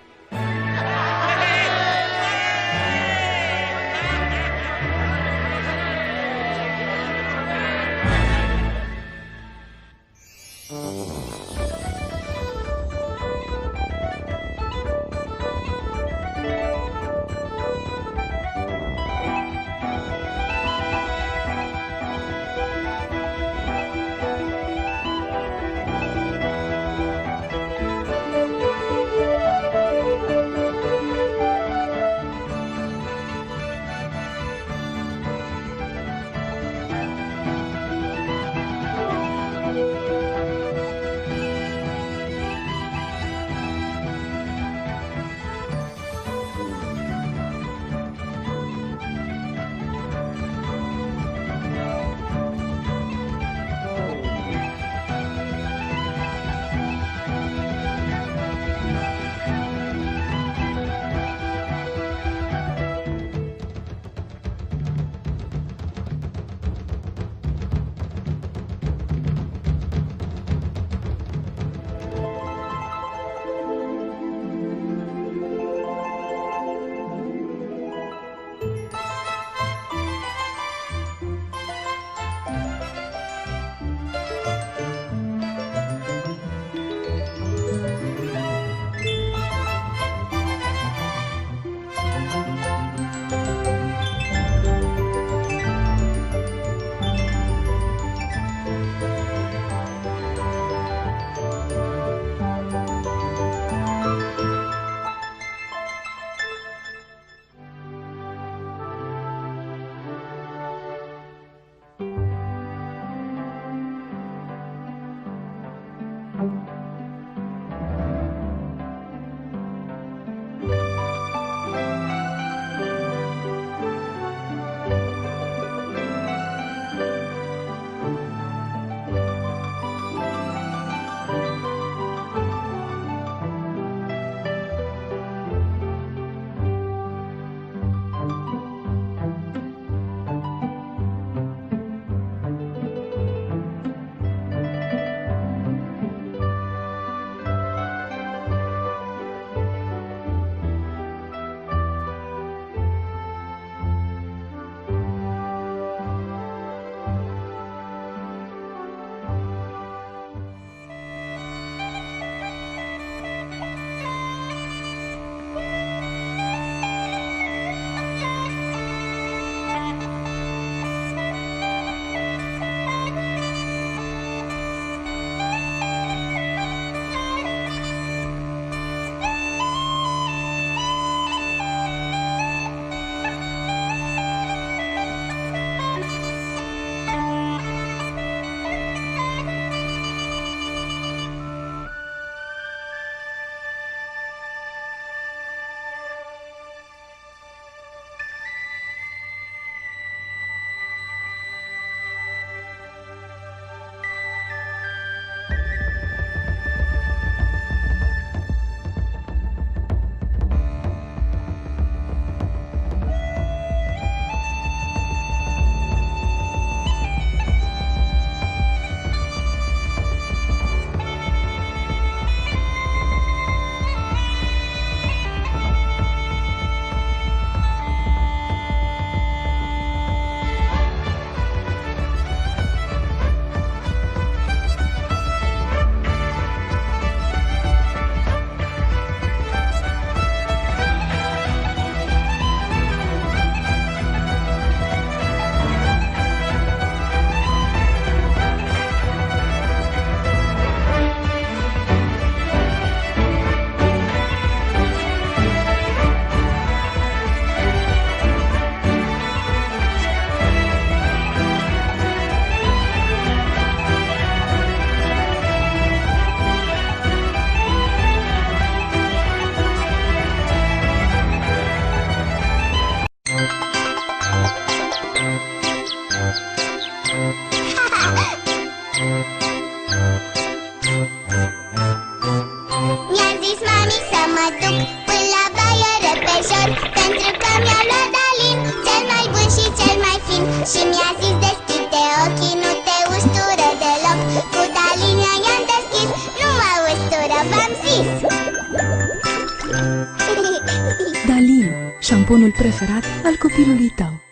șamponul preferat al copilului tău.